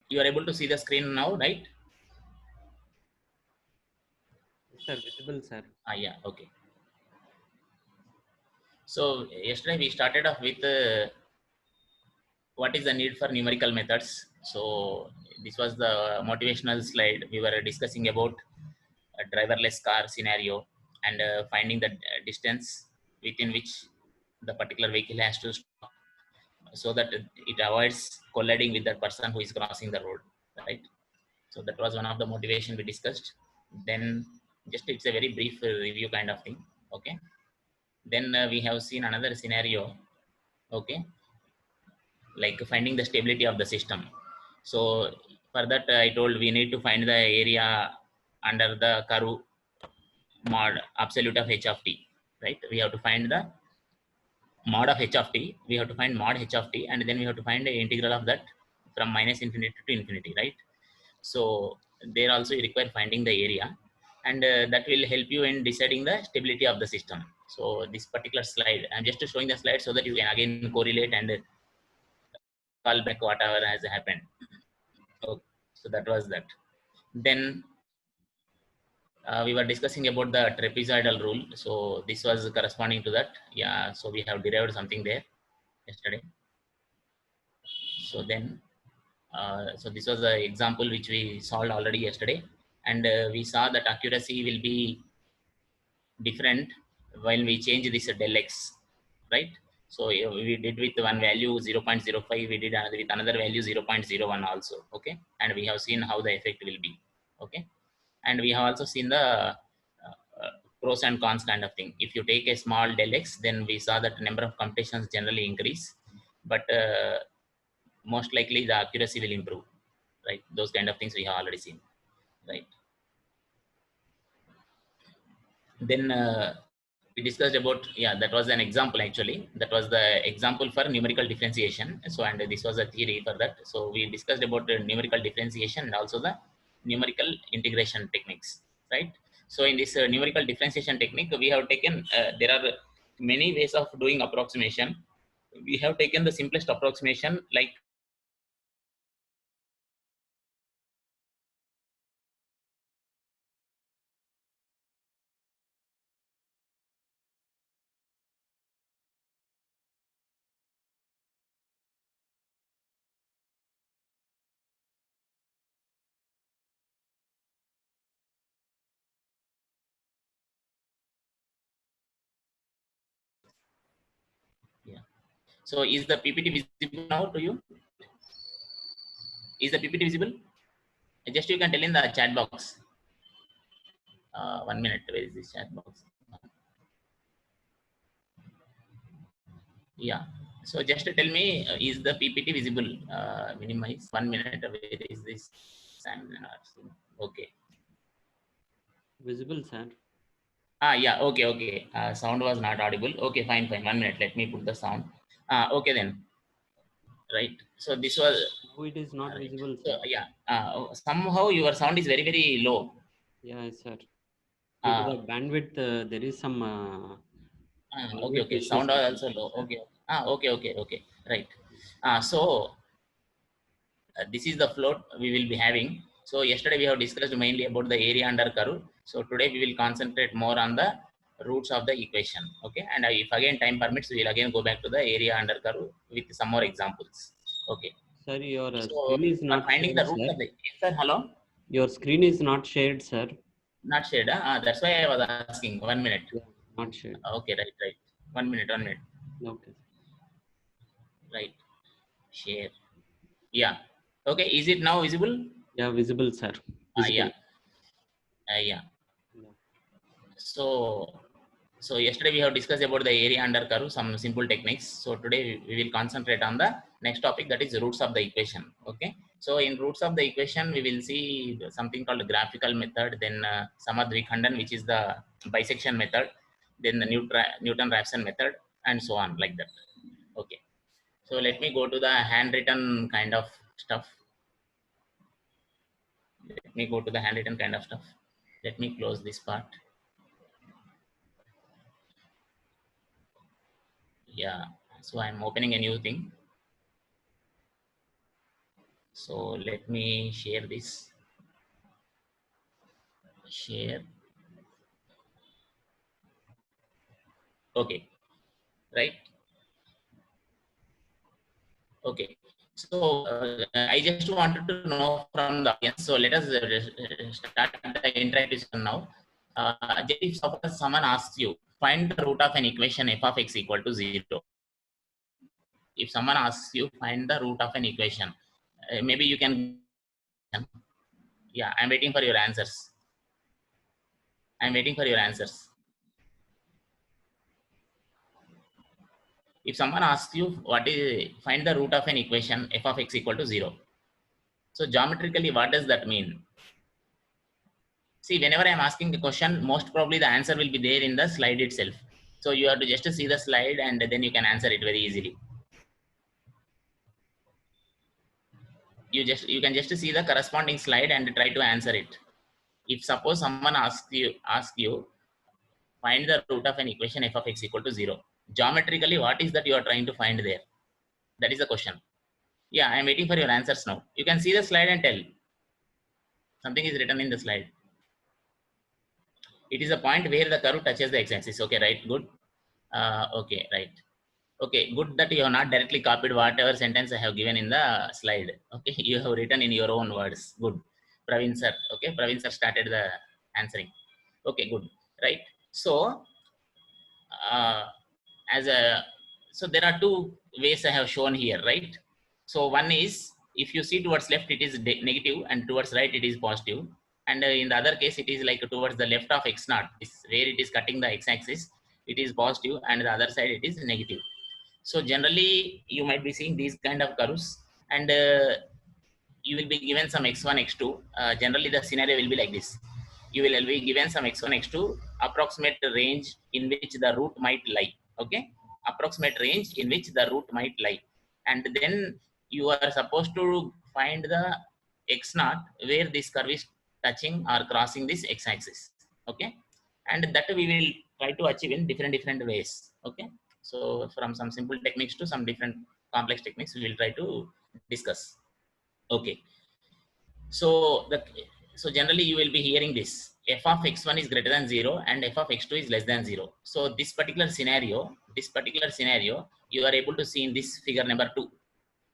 You are able to see the screen now, right? Yes, sir. Visible, sir. Yeah, okay. So yesterday we started off with what is the need for numerical methods. So this was the motivational slide. We were discussing about a driverless car scenario and finding the distance within which the particular vehicle has to stop so that it avoids colliding with that person who is crossing the road, right? So that was one of the motivation we discussed. Then just it's a very brief review kind of thing. Okay. Then we have seen another scenario. Okay, like finding the stability of the system. So for that I told we need to find the area under the curve mod absolute of h of t, right? We have to find the mod of h of t, we have to find mod h of t, and then we have to find the integral of that from minus infinity to infinity, right? So there also you require finding the area, and that will help you in deciding the stability of the system. So this particular slide, I'm just showing the slide so that you can again correlate and call back whatever has happened. Okay, so that was that. Then we were discussing about the trapezoidal rule. So this was corresponding to that. Yeah, so we have derived something there yesterday. So then, so this was the example which we solved already yesterday, and we saw that accuracy will be different when we change this del x, right? So we did with one value 0.05, we did another with another value 0.01 also. Okay, and we have seen how the effect will be. Okay, and we have also seen the pros and cons kind of thing. If you take a small del x, then we saw that number of computations generally increase, but most likely the accuracy will improve, right? Those kind of things we have already seen, right? Then we discussed about, yeah, that was an example. Actually that was the example for numerical differentiation. So and this was a theory for that. So we discussed about the numerical differentiation and also the numerical integration techniques, right? So in this numerical differentiation technique we have taken there are many ways of doing approximation. We have taken the simplest approximation, like yeah. So is the ppt visible now to you? Is the ppt visible? Just you can tell in the chat box. 1 minute. Where is this chat box? Yeah. So just tell me, is the PPT visible? Minimize. 1 minute. Where is this? Okay. Visible, sir. Yeah. Okay. Okay. Sound was not audible. Okay. Fine. Fine. 1 minute. Let me put the sound. Okay then. Right. So this was Now it is not right. visible, So sir. yeah. Somehow your sound is very very low. Yeah, sir. Due to Uh, the bandwidth, there is some okay. bandwidth Okay. issues, Sound I was think also so, low. sir. Okay. Okay. Okay. Okay. Right. So this is the float we will be having. So yesterday we have discussed mainly about the area under curve. So today we will concentrate more on the roots of the equation. Okay, and if again time permits, we will again go back to the area under curve with some more examples. Okay, Sir, your so screen is for not finding the shared, roots sir. of the, yes, sir, hello, Your screen is not shared, sir. not shared. That's why I was asking. 1 minute. Yeah, not shared. Okay, right, right. 1 minute, 1 minute. Okay. Right, share. Yeah. Okay, is it now visible? Yeah, visible, sir. Yeah. Visible. Yeah. Yeah. So, so yesterday we have discussed about the area under curve, some simple techniques. So today we will concentrate on the next topic, that is roots of the equation. Okay. So in roots of the equation, we will see something called graphical method, then Samadvikhandan, which is the bisection method, then the Newton-Raphson method, and so on like that. Okay. So let me go to the handwritten kind of stuff. Let me go to the handwritten kind of stuff. Let me close this part. Yeah. So I'm opening a new thing. So let me share this. Share. Okay, right. Okay. So I just wanted to know from the audience. So let us start the interactive session now. If suppose someone asks you, find the root of an equation f of x equal to 0. If someone asks you, find the root of an equation, maybe you can. Yeah, I'm waiting for your answers. I'm waiting for your answers. If someone asks you, what is find the root of an equation f of x equal to 0. So geometrically, what does that mean? See, whenever I'm asking a question, most probably the answer will be there in the slide itself. So you have to just see the slide and then you can answer it very easily. You can just see the corresponding slide and try to answer it. If suppose someone ask you find the root of an equation f of x equal to 0. Geometrically, what is that you are trying to find there? That is the question. Yeah, I'm waiting for your answers now. You can see the slide and tell. Something is written in the slide. It is a point where the curve touches the x-axis. Okay, right, good. Okay, right. Okay, good that you have not directly copied whatever sentence I have given in the slide. Okay, you have written in your own words. Good. Praveen sir. Okay, Praveen sir started the answering. Okay, good. Right. So, uh, as a so there are two ways I have shown here, right? So one is if you see towards left it is negative and towards right it is positive, and in the other case it is like towards the left of x naught, where it is cutting the x-axis, it is positive, and the other side it is negative. So generally you might be seeing these kind of curves, and you will be given some x1 x2. Generally the scenario will be like this. You will be given some x1 x2 approximate range in which the root might lie. Okay, approximate range in which the root might lie, and then you are supposed to find the x naught where this curve is touching or crossing this x-axis. Okay, and that we will try to achieve in different ways. Okay, so from some simple techniques to some different complex techniques we will try to discuss. Okay, so the so generally you will be hearing this f of x1 is greater than 0 and f of x2 is less than 0. So this particular scenario you are able to see in this figure number 2.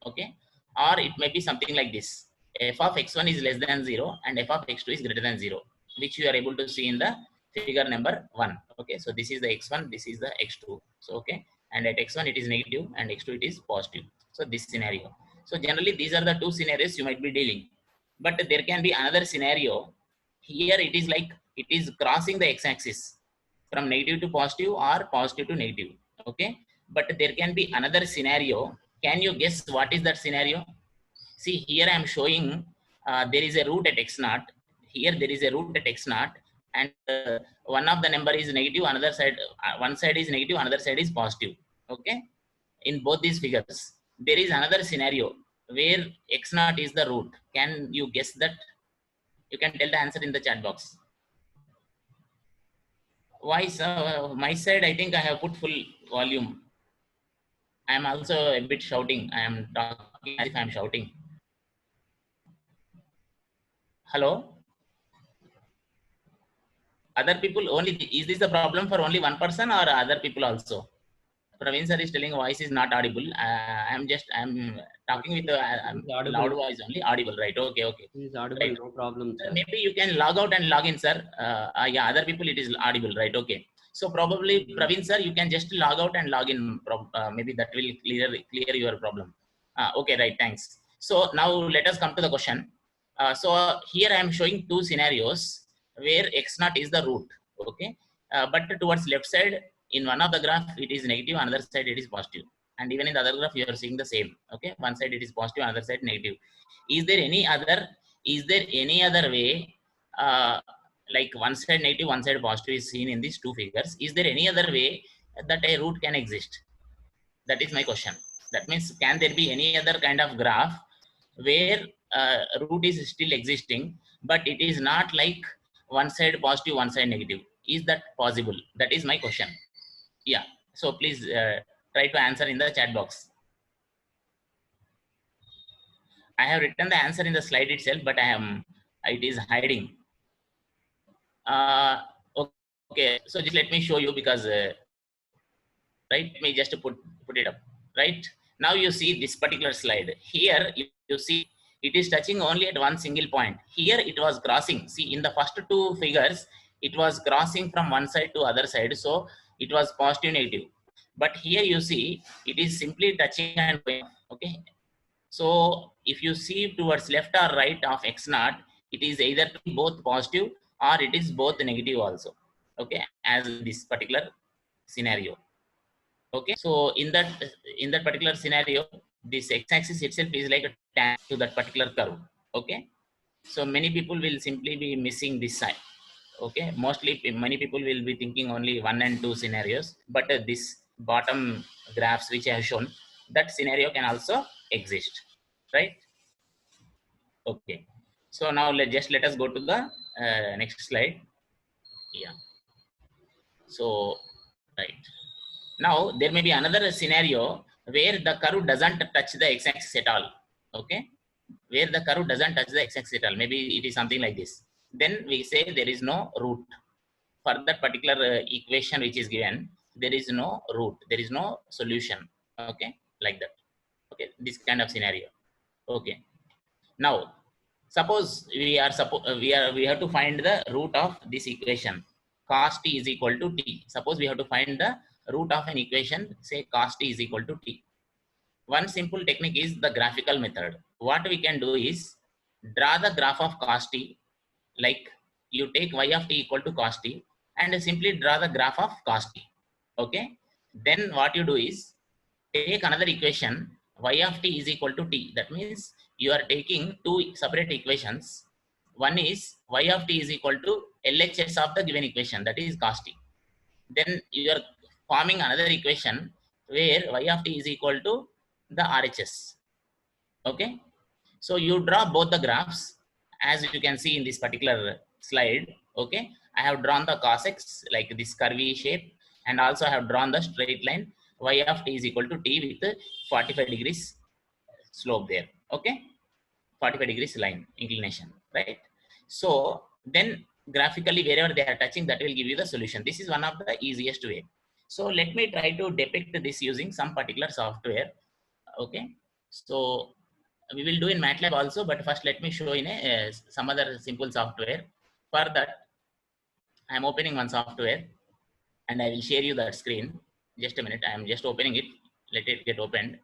Okay, or it may be something like this: f of x1 is less than 0 and f of x2 is greater than 0, which you are able to see in the figure number 1. Okay, so this is the x1, this is the x2. So okay, and at x1 it is negative and x2 it is positive. So this scenario. So generally these are the two scenarios you might be dealing. But there can be another scenario. Here it is like it is crossing the x-axis from negative to positive or positive to negative. Okay, but there can be another scenario. Can you guess what is that scenario? See, here I am showing there is a root at x naught. Here there is a root at x naught, and one of the number is negative, another side, one side is negative, another side is positive. Okay, in both these figures, there is another scenario where x naught is the root. Can you guess that? You can tell the answer in the chat box. Why, sir? My side, I think I have put full volume. I am also a bit shouting. I am talking as if I am shouting. Hello? Other people only, is this a problem for only one person or other people also? Praveen sir is telling voice is not audible. I'm talking with loud Audible. voice only, audible, right? Okay, okay. He is audible, Right. no problem, Sir, sir. maybe you can log out and log in, sir. Yeah, other people it is audible, right? Okay. So probably Praveen sir, you can just log out and log in. Maybe that will clear your problem. Okay, right. Thanks. So now let us come to the question. So here I am showing two scenarios where x naught is the root. Okay, but towards left side in one of the graph it is negative, another side it is positive, and even in the other graph you are seeing the same. Okay, one side it is positive, another side negative. Is there any other? Is there any other way? Like one side negative, one side positive is seen in these two figures. Is there any other way that a root can exist? That is my question. That means, can there be any other kind of graph where root is still existing, but it is not like one side positive, one side negative? Is that possible? That is my question. Yeah. So please try to answer in the chat box. I have written the answer in the slide itself, but it is hiding. Uh, okay, so just let me show you because, right, let me just put it up, right? Now you see this particular slide. Here you see it is touching only at one single point. Here it was crossing. See, in the first two figures, it was crossing from one side to other side. So it was positive, negative. But here you see it is simply touching and going, okay? So if you see towards left or right of x naught, it is either both positive or it is both negative also. Okay, as this particular scenario. Okay, so in that particular scenario, this x-axis itself is like a tangent to that particular curve. Okay, so many people will simply be missing this side. Okay, mostly many people will be thinking only 1 and 2 scenarios, but this bottom graphs which I have shown, that scenario can also exist, right? Okay, so now let us go to the next slide. Yeah, so right now there may be another scenario where the curve doesn't touch the x-axis at all. Okay, where the curve doesn't touch the x-axis at all, maybe it is something like this. Then we say there is no root for that particular equation which is given. There is no root, there is no solution. Okay, like that. Okay, this kind of scenario. Okay, now suppose we have to find the root of this equation. Cos t is equal to t. Suppose we have to find the root of an equation, say cos t is equal to t. One simple technique is the graphical method. What we can do is draw the graph of cos t, like you take y of t equal to cos t and simply draw the graph of cos t. Okay, then what you do is take another equation, y of t is equal to t. That means you are taking two separate equations. One is y of t is equal to LHS of the given equation, that is cos t. Then you are forming another equation where y of t is equal to the RHS. Okay, so you draw both the graphs as you can see in this particular slide. Okay, I have drawn the cos x like this curvy shape, and also I have drawn the straight line y of t is equal to t with 45 degrees slope there. Okay, 45 degrees line inclination, right? So then graphically wherever they are touching, that will give you the solution. This is one of the easiest way. So let me try to depict this using some particular software. Okay, so we will do in MATLAB also, but first let me show in some other simple software. For that, I am opening one software and I will share you that screen. Just a minute, I am just opening it. Let it get opened.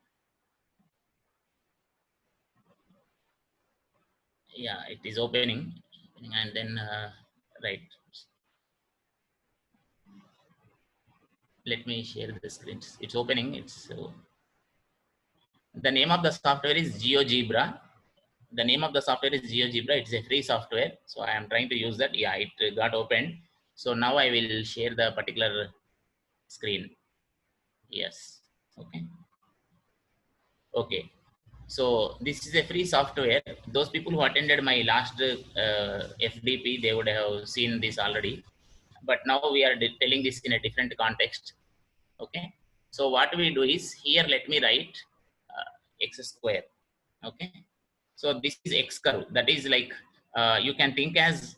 Yeah, it is opening, and then right. Let me share the screen. It's opening. The name of the software is GeoGebra. The name of the software is GeoGebra. It's a free software, so I am trying to use that. Yeah, it got opened. So now I will share the particular screen. Yes. Okay. Okay. So this is a free software. Those people who attended my last FDP, they would have seen this already. But now we are telling this in a different context. Okay. So what we do is here, let me write x square. Okay. So this is x curve. That is like you can think as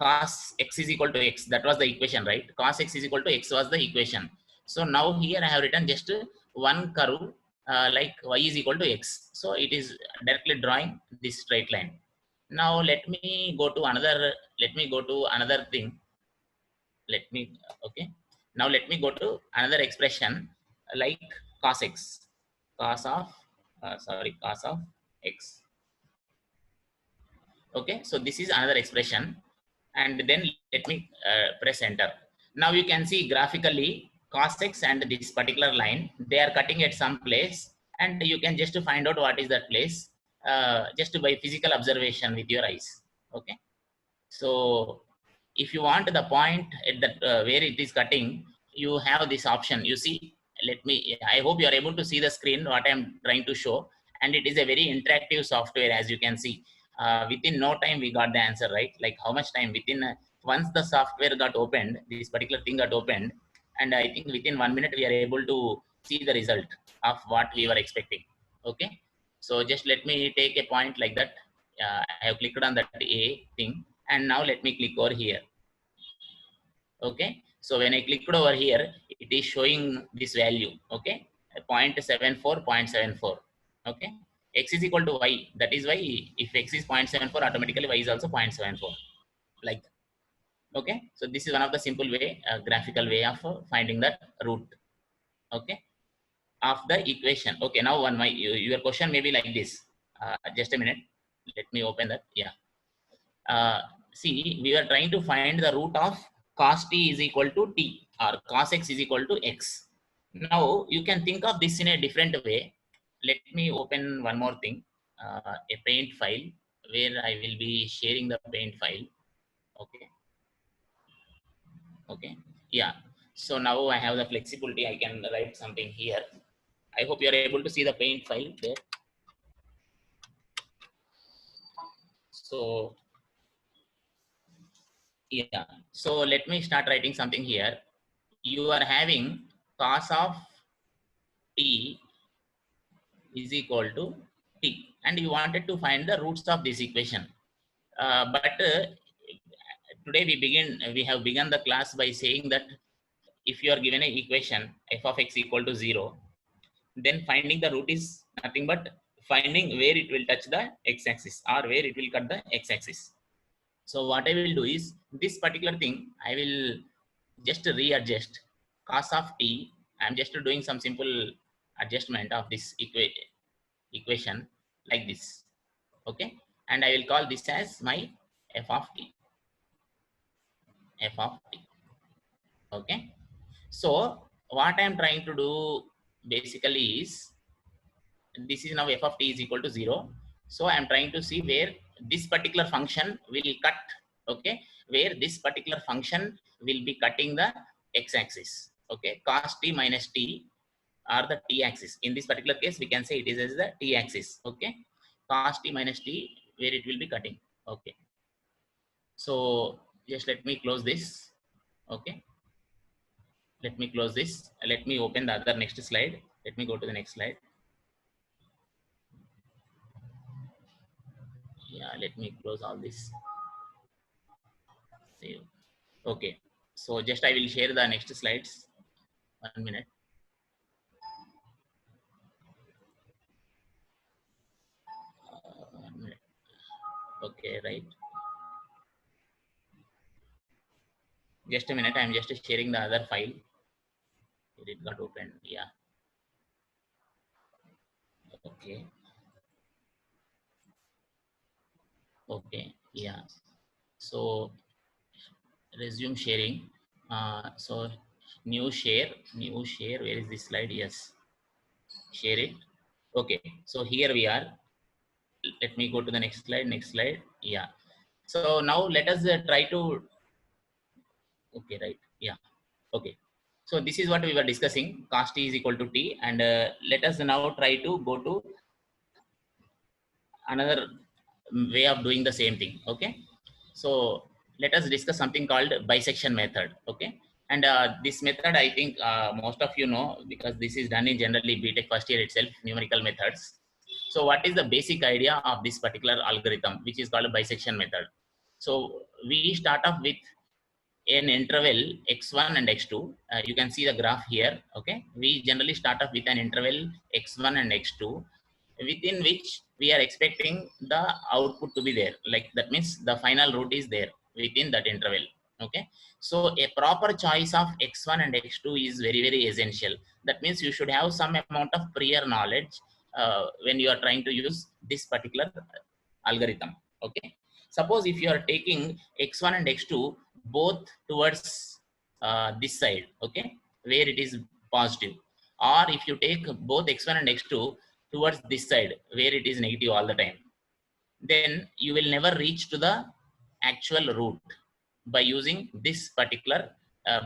cos x is equal to x. That was the equation, right? Cos x is equal to x was the equation. So now here I have written just one curve like y is equal to x. So it is directly drawing this straight line. Now let me go to another. Let me go to another thing. Let me okay. Now let me go to another expression like cos x, cos of cos of x. Okay, so this is another expression, and then let me press enter. Now you can see graphically cos x and this particular line, they are cutting at some place, and you can just find out what is that place just by physical observation with your eyes. Okay, so if you want the point at that where it is cutting, you have this option. You see, I hope you are able to see the screen what I am trying to show, and it is a very interactive software. As you can see, within no time we got the answer, right? Like how much time within once the software got opened, this particular thing got opened, and I think within 1 minute we are able to see the result of what we were expecting. Okay, So just let me take a point like that. I have clicked on that A thing, and now let me click over here. Okay, so when I clicked over here, it is showing this value. Okay, 0.74, 0.74. Okay, x is equal to y. That is why if x is 0.74, automatically y is also 0.74. Like that. Okay, so this is one of the simple way, graphical way of finding the root. Okay, of the equation. Okay, now your question may be like this. Just a minute. Let me open that. Yeah. See, we are trying to find the root of cos t is equal to t, or cos x is equal to x. Now you can think of this in a different way. Let me open one more thing, a paint file where I will be sharing the paint file. Okay. Okay. Yeah. So now I have the flexibility. I can write something here. I hope you are able to see the paint file there. So yeah. So let me start writing something here. You are having cos of t is equal to t, and you wanted to find the roots of this equation. But today we have begun the class by saying that if you are given an equation f of x equal to 0, then finding the root is nothing but finding where it will touch the x-axis or where it will cut the x-axis. So what I will do is this particular thing, I will just readjust cos of t. I'm just doing some simple adjustment of this equation like this. Okay. And I will call this as my f of t. F of t. Okay. So what I'm trying to do basically is, this is now f of t is equal to 0. So I'm trying to see where this particular function will cut. Okay, where this particular function will be cutting the x-axis. Okay, cos t minus t are the t-axis. In this particular case, we can say it is as the t-axis. Okay, cos t minus t, where it will be cutting. Okay, so just let me close this. Okay, let me close this. Let me open the other next slide. Let me go to the next slide. Yeah, let me close all this. Save. Okay, so just I will share the next slides. 1 minute. Uh, 1 minute. Okay, right. Just a minute. I'm just sharing the other file. It got opened. Yeah. Okay. Okay. Yeah. So resume sharing. So new share. Where is this slide? Yes. Share it. Okay. So here we are. Let me go to the next slide. Next slide. Yeah. So now let us try to. Okay. Right. Yeah. Okay. So this is what we were discussing. Cos t is equal to t, and let us now try to go to another way of doing the same thing. Okay, so let us discuss something called bisection method. Okay, and this method I think most of you know, because this is done in generally BTech first year itself, numerical methods. So what is the basic idea of this particular algorithm, which is called a bisection method? So we start off with an interval x1 and x2. You can see the graph here. Okay, we generally start off with an interval x1 and x2, within which we are expecting the output to be there. Like that means the final root is there within that interval. Okay, so a proper choice of x1 and x2 is very, very essential. That means you should have some amount of prior knowledge when you are trying to use this particular algorithm. Okay, suppose if you are taking x1 and x2 both towards this side, okay, where it is positive, or if you take both x1 and x2 towards this side where it is negative all the time, then you will never reach to the actual root by using this particular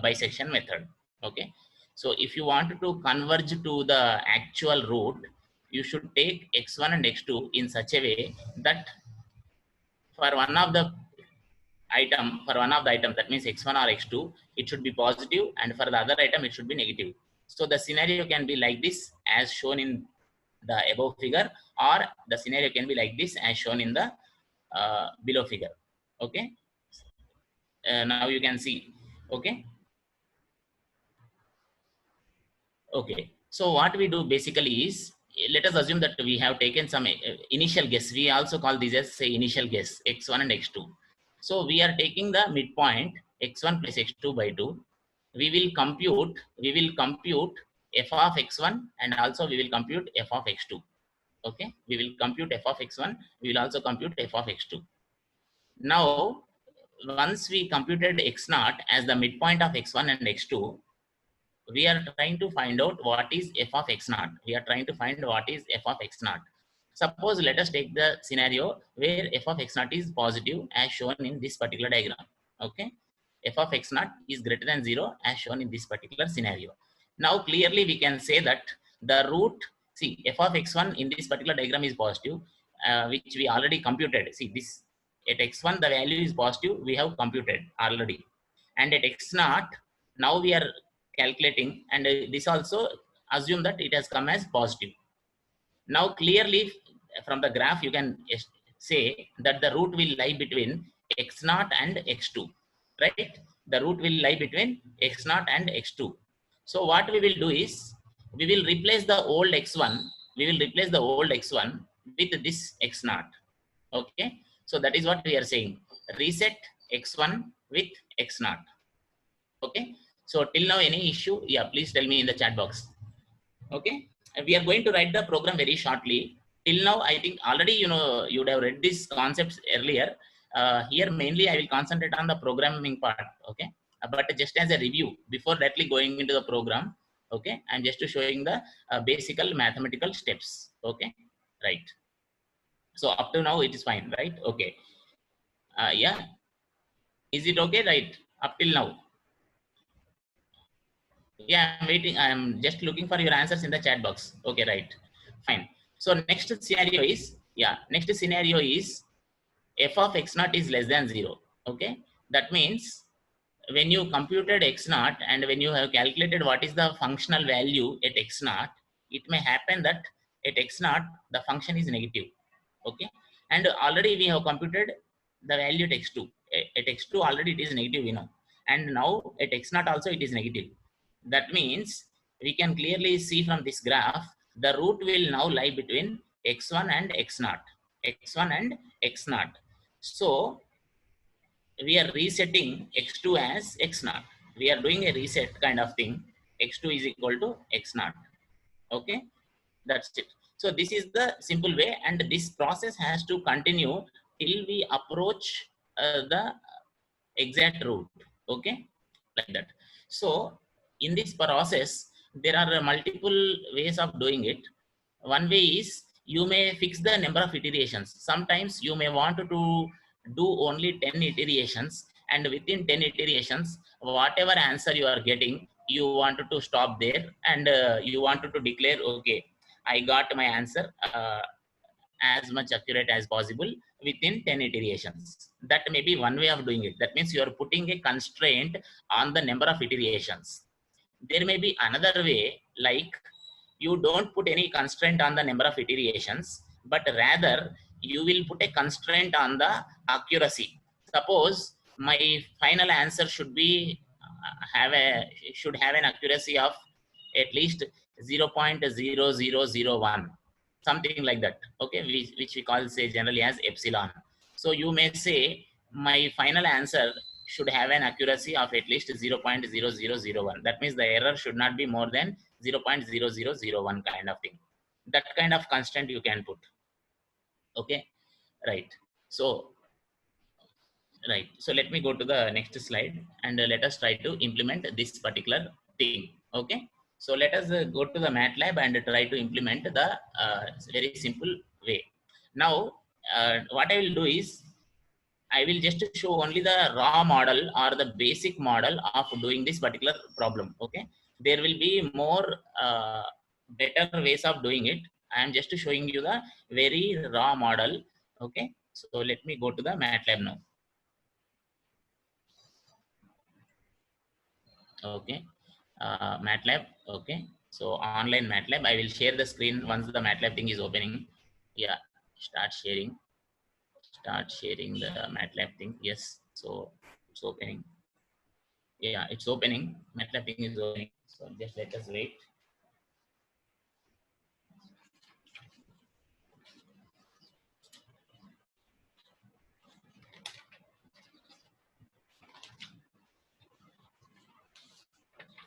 bisection method. Okay, so if you want to converge to the actual root, you should take x1 and x2 in such a way that for one of the item, that means x1 or x2, it should be positive, and for the other item it should be negative. So the scenario can be like this, as shown in the above figure, or the scenario can be like this as shown in the below figure. Okay, now you can see. Okay. Okay, so what we do basically is, let us assume that we have taken some initial guess. We also call these as, say, initial guess, x1 and x2. So we are taking the midpoint x1 plus x2 by 2. We will compute f of x1, and also we will compute f of x2. Okay, we will compute f of x1, we will also compute f of x2. Now, once we computed x naught as the midpoint of x1 and x2, we are trying to find out what is f of x naught. We are trying to find what is f of x naught. Suppose let us take the scenario where f of x naught is positive as shown in this particular diagram. Okay, f of x naught is greater than 0 as shown in this particular scenario. Now clearly we can say that the root, see, f of x1 in this particular diagram is positive, which we already computed. See, this at x1 the value is positive, we have computed already, and at x naught now we are calculating, and this also assume that it has come as positive. Now clearly from the graph you can say that the root will lie between x naught and x2, right? The root will lie between x naught and x2. So what we will do is, we will replace the old x1, with this x naught. Okay, so that is what we are saying, reset x1 with x naught. Okay, so till now any issue? Yeah, please tell me in the chat box. Okay, we are going to write the program very shortly. Till now I think already you know, you would have read these concepts earlier. Here mainly I will concentrate on the programming part. Okay, but just as a review before directly going into the program. Okay, I'm just showing the basic mathematical steps. Okay, right. So up to now it is fine, right? Okay, yeah, is it okay, right, up till now? Yeah, I'm waiting. I'm just looking for your answers in the chat box. Okay, right. Fine. So next scenario is, yeah, next scenario is f of x naught is less than 0. Okay. That means when you computed x naught and when you have calculated what is the functional value at x naught, it may happen that at x naught the function is negative. Okay. And already we have computed the value at x2. At x2 already it is negative, you know. And now at x naught also it is negative. That means we can clearly see from this graph, the root will now lie between x1 and x naught. x1 and x naught. So we are resetting x2 as x naught. We are doing a reset kind of thing. x2 is equal to x naught. Okay, that's it. So this is the simple way, and this process has to continue till we approach the exact root. Okay, like that. So in this process there are multiple ways of doing it. One way is, you may fix the number of iterations. Sometimes you may want to do only 10 iterations, and within 10 iterations whatever answer you are getting, you wanted to stop there, and you wanted to declare, okay, I got my answer as much accurate as possible within 10 iterations. That may be one way of doing it. That means you are putting a constraint on the number of iterations. There may be another way, like you don't put any constraint on the number of iterations, but rather you will put a constraint on the accuracy. Suppose my final answer should be should have an accuracy of at least 0.0001, something like that. Okay, which we call, say, generally as epsilon. So you may say my final answer should have an accuracy of at least 0.0001. That means the error should not be more than 0.0001 kind of thing. That kind of constraint you can put. Okay, right. So right. So let me go to the next slide, and let us try to implement this particular thing. Okay. So let us go to the MATLAB and try to implement the very simple way. Now, what I will do is, I will just show only the raw model or the basic model of doing this particular problem. Okay. There will be more better ways of doing it. I am just showing you the very raw model. Okay. So let me go to the MATLAB now. Okay, MATLAB. Okay, So online MATLAB, I will share the screen once the MATLAB thing is opening. Yeah, start sharing the MATLAB thing. Yes, so it's opening. Yeah, it's opening. MATLAB thing is opening. So just let us wait.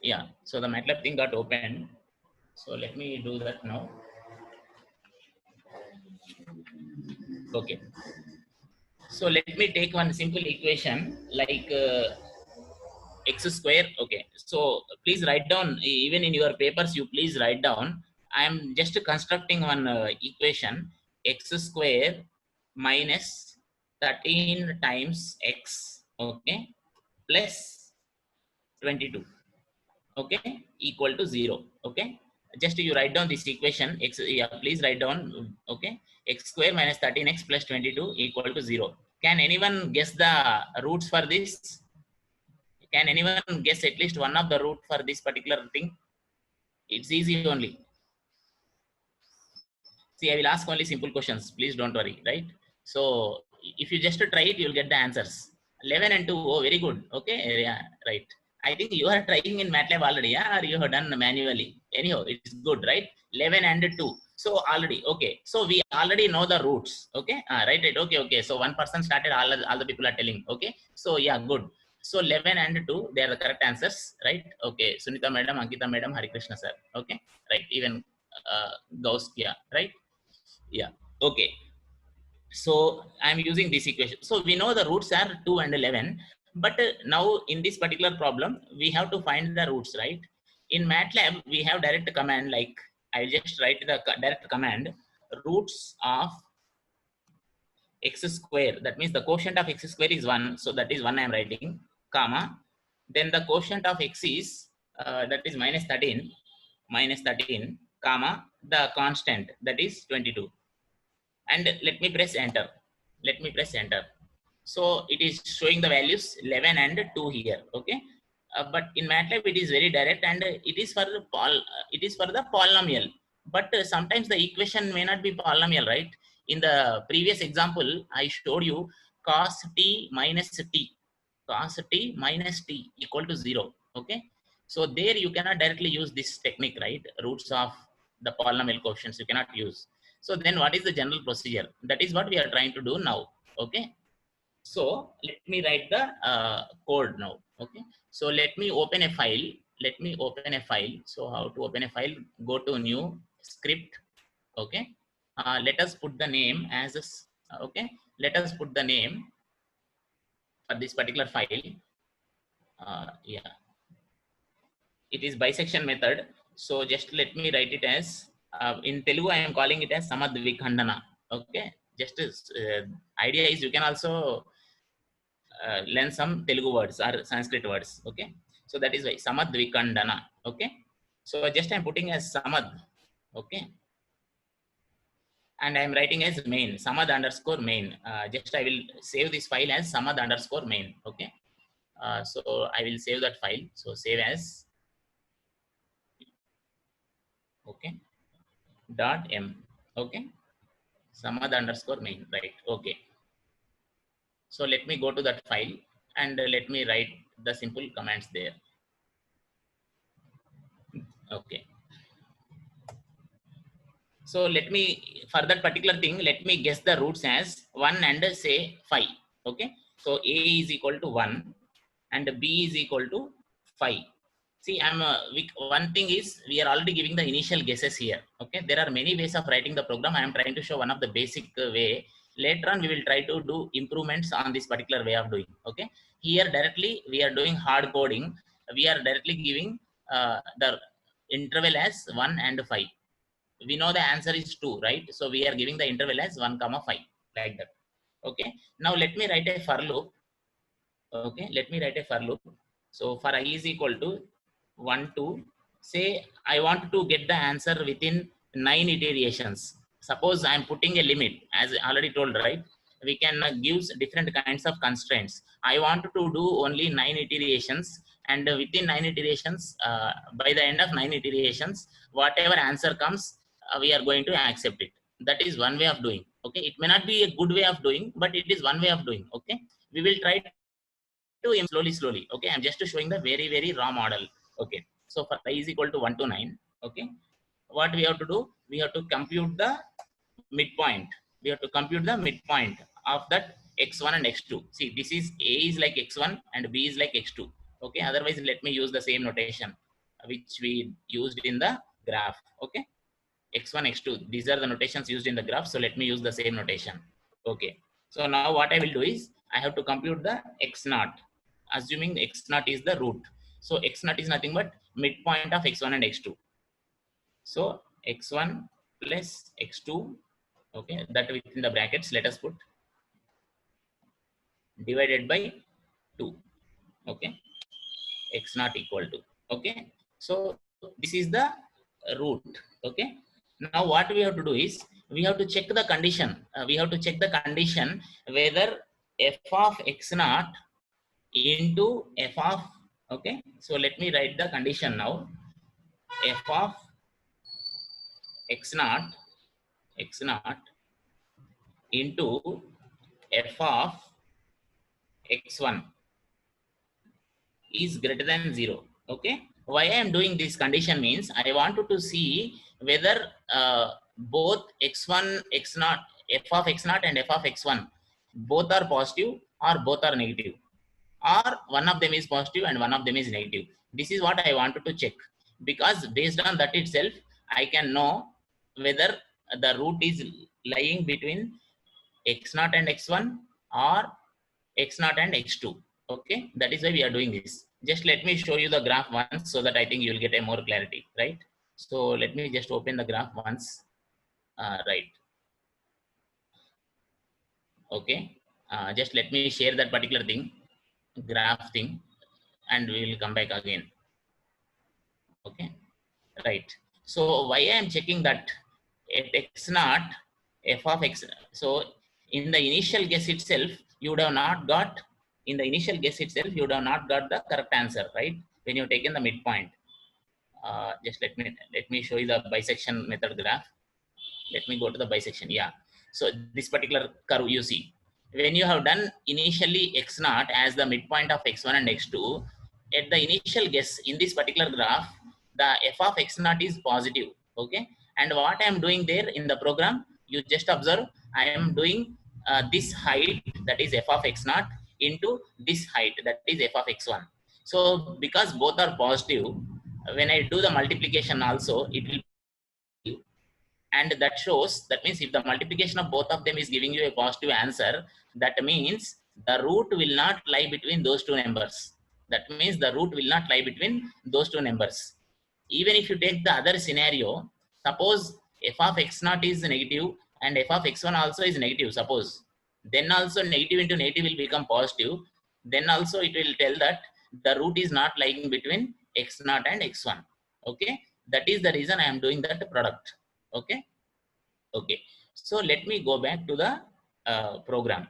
Yeah, so the MATLAB thing got opened. So let me do that now. Okay. So let me take one simple equation like x square. Okay, so please write down, even in your papers you please write down. I am just constructing one equation, x square minus 13 times x, okay, plus 22, okay, equal to 0. Okay, just you write down this equation x. Yeah, please write down. Okay, x square minus 13x plus 22 equal to 0. Can anyone guess the roots for this? Can anyone guess at least one of the root for this particular thing? It's easy only. See, I will ask only simple questions. Please don't worry, right? So if you just try it, you'll get the answers. 11 and 2. Oh, very good. Okay, yeah, right. I think you are trying in MATLAB already, yeah, or you have done manually. Anyhow, it's good, right? 11 and 2. So already, okay. So we already know the roots. Okay, right, right. Okay, okay. So one person started. All the people are telling. Okay. So yeah, good. So 11 and 2, they are the correct answers, right? Okay. Sunita madam, Ankita madam, Hari Krishna sir. Okay, right. Even Gauss, yeah, right? Yeah. Okay. So I'm using this equation. So we know the roots are 2 and 11. But now in this particular problem, we have to find the roots, right? In MATLAB, we have direct command, like I just write the direct command, roots of x square. That means the quotient of x square is 1. So that is 1 I'm writing, comma. Then the quotient of x is, that is minus 13, comma, the constant, that is 22. And let me press enter. Let me press enter. So it is showing the values 11 and 2 here. Okay. But in MATLAB it is very direct, and it is for the polynomial. But sometimes the equation may not be polynomial, right? In the previous example, I showed you cos t minus t. Cos t minus t equal to 0. Okay. So there you cannot directly use this technique, right? Roots of the polynomial coefficients you cannot use. So then what is the general procedure? That is what we are trying to do now. Okay. So let me write the code now. Okay. So let me open a file. So how to open a file? Go to new script. Okay. Let us put the name as a, okay. Let us put the name for this particular file. Yeah. It is bisection method. So just let me write it as, in Telugu, I am calling it as Samadvikhandana. Okay. Just idea is you can also learn some Telugu words or Sanskrit words. Okay. So that is why Samadvikhandana. Okay. So just I'm putting as Samad. Okay. And I'm writing as main, Samad underscore main. Just I will save this file as Samad underscore main. Okay. So I will save that file. So save as, okay, dot m. Okay. Samad underscore main, right? Okay. So let me go to that file and let me write the simple commands there. Okay. So let me, for that particular thing, let me guess the roots as 1 and say 5. Okay. So A is equal to 1 and B is equal to 5. See, one thing is we are already giving the initial guesses here. Okay. There are many ways of writing the program. I am trying to show one of the basic way. Later on, we will try to do improvements on this particular way of doing. Okay. Here directly, we are doing hard coding. We are directly giving the interval as 1 and 5. We know the answer is 2, right? So we are giving the interval as 1 comma 5, like that. Okay. Now let me write a for loop. Okay. Let me write a for loop. So for I is equal to 1 2, say I want to get the answer within 9 iterations. Suppose I am putting a limit, as I already told, right? we can give different kinds of constraints. I want to do only 9 iterations, and within 9 iterations, by the end of 9 iterations, whatever answer comes, we are going to accept it. That is one way of doing. Okay, it may not be a good way of doing, but it is one way of doing. Okay, we will try to slowly. Okay, I'm just showing the very raw model. Okay, so for I is equal to 1 to 9. Okay, what we have to do? We have to compute the midpoint. We have to compute the midpoint of that x1 and x2. See, this is A is like x1 and B is like x2. Okay, otherwise let me use the same notation which we used in the graph. Okay, x1, x2, these are the notations used in the graph, so let me use the same notation. Okay, so now what I will do is I have to compute the x0, assuming x0 is the root. So x0 is nothing but midpoint of x1 and x2. So x1 plus x2, okay, that within the brackets let us put divided by 2. Okay, x0 equal to, okay, so this is the root. Okay, now what we have to do is we have to check the condition. We have to check the condition whether f of x0 into f of, okay, so let me write the condition now. F of x0 into f of x1 is greater than 0. Okay, why I am doing this condition means I wanted to see whether both x1 x0, f of x0 and f of x1 both are positive or both are negative, or one of them is positive and one of them is negative. This is what I wanted to check, because based on that itself I can know whether the root is lying between x0 and x1 or x0 and x2. Okay, that is why we are doing this. Just let me show you the graph once so that I think you will get a more clarity, right? So let me just open the graph once. Right. Okay, just let me share that particular thing, graph thing, and we will come back again. Okay, right. So why I am checking that at x0, f of x, so in the initial guess itself you would have not got, in the initial guess itself you would have not got the correct answer, right, when you have taken the midpoint. Just let me show you the bisection method graph. Let me go to the bisection. Yeah, so this particular curve you see, when you have done initially x0 as the midpoint of x1 and x2, at the initial guess in this particular graph the f of x0 is positive. Okay, and what I am doing there in the program, you just observe, I am doing this height, that is f of x0, into this height, that is f of x1. So because both are positive, when I do the multiplication also it will, and that shows, that means if the multiplication of both of them is giving you a positive answer, that means the root will not lie between those two numbers. That means the root will not lie between those two numbers. Even if you take the other scenario, suppose f of x0 is negative and f of x1 also is negative, suppose, then also negative into negative will become positive. Then also it will tell that the root is not lying between x0 and x1. Okay, that is the reason I am doing that product. Okay, okay, so let me go back to the program.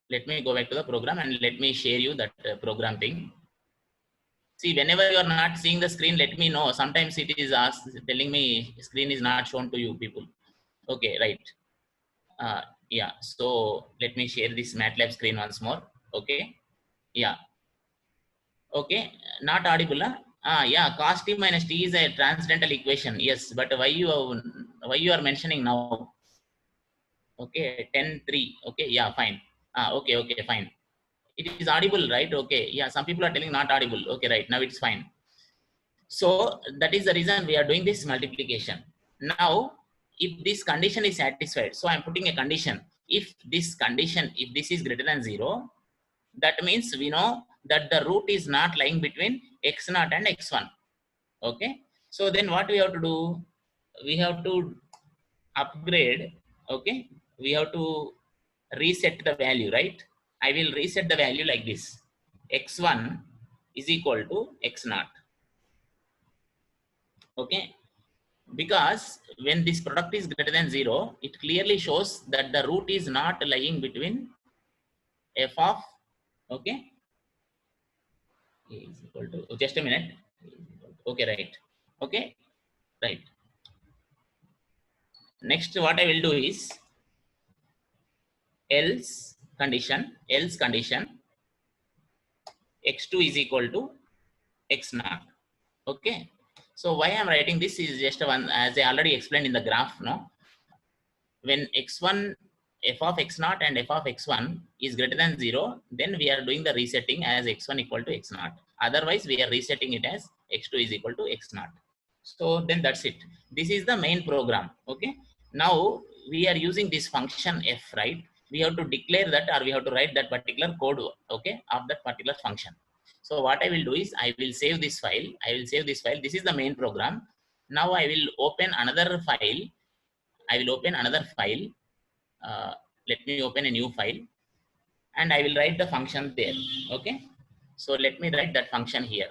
Let me go back to the program and let me share you that program thing. See, whenever you are not seeing the screen, let me know. Sometimes it is asked, telling me screen is not shown to you people. Okay, right. Yeah, so let me share this MATLAB screen once more. Okay, yeah. Okay, not audible. Yeah, cos t minus t is a transcendental equation. Yes, but why you are mentioning now? Okay, 10-3. Okay, yeah, fine. Okay, okay, fine. It is audible, right? Okay, yeah, some people are telling not audible. Okay, right, now it's fine. So that is the reason we are doing this multiplication. Now, if this condition is satisfied, so I'm putting a condition. If this condition, if this is greater than 0, that means we know that the root is not lying between x0 and x1. Okay, so then what we have to do? We have to upgrade. Okay, we have to reset the value, right? I will reset the value like this: x1 is equal to x0. Okay, because when this product is greater than 0, it clearly shows that the root is not lying between f of, okay, is equal to, just a minute, okay, right, okay, right. Next, what I will do is else condition x2 is equal to x naught. Okay, so why I'm writing this is just one, as I already explained in the graph. No, when x1, f of x naught and f of x1 is greater than 0, then we are doing the resetting as x1 equal to x naught. Otherwise, we are resetting it as x2 is equal to x naught. So then that's it. This is the main program. Okay. Now we are using this function f, right? We have to declare that, or we have to write that particular code, okay, of that particular function. So what I will do is I will save this file. I will save this file. This is the main program. Now I will open another file. I will open another file. Let me open a new file and I will write the function there. Okay. So let me write that function here.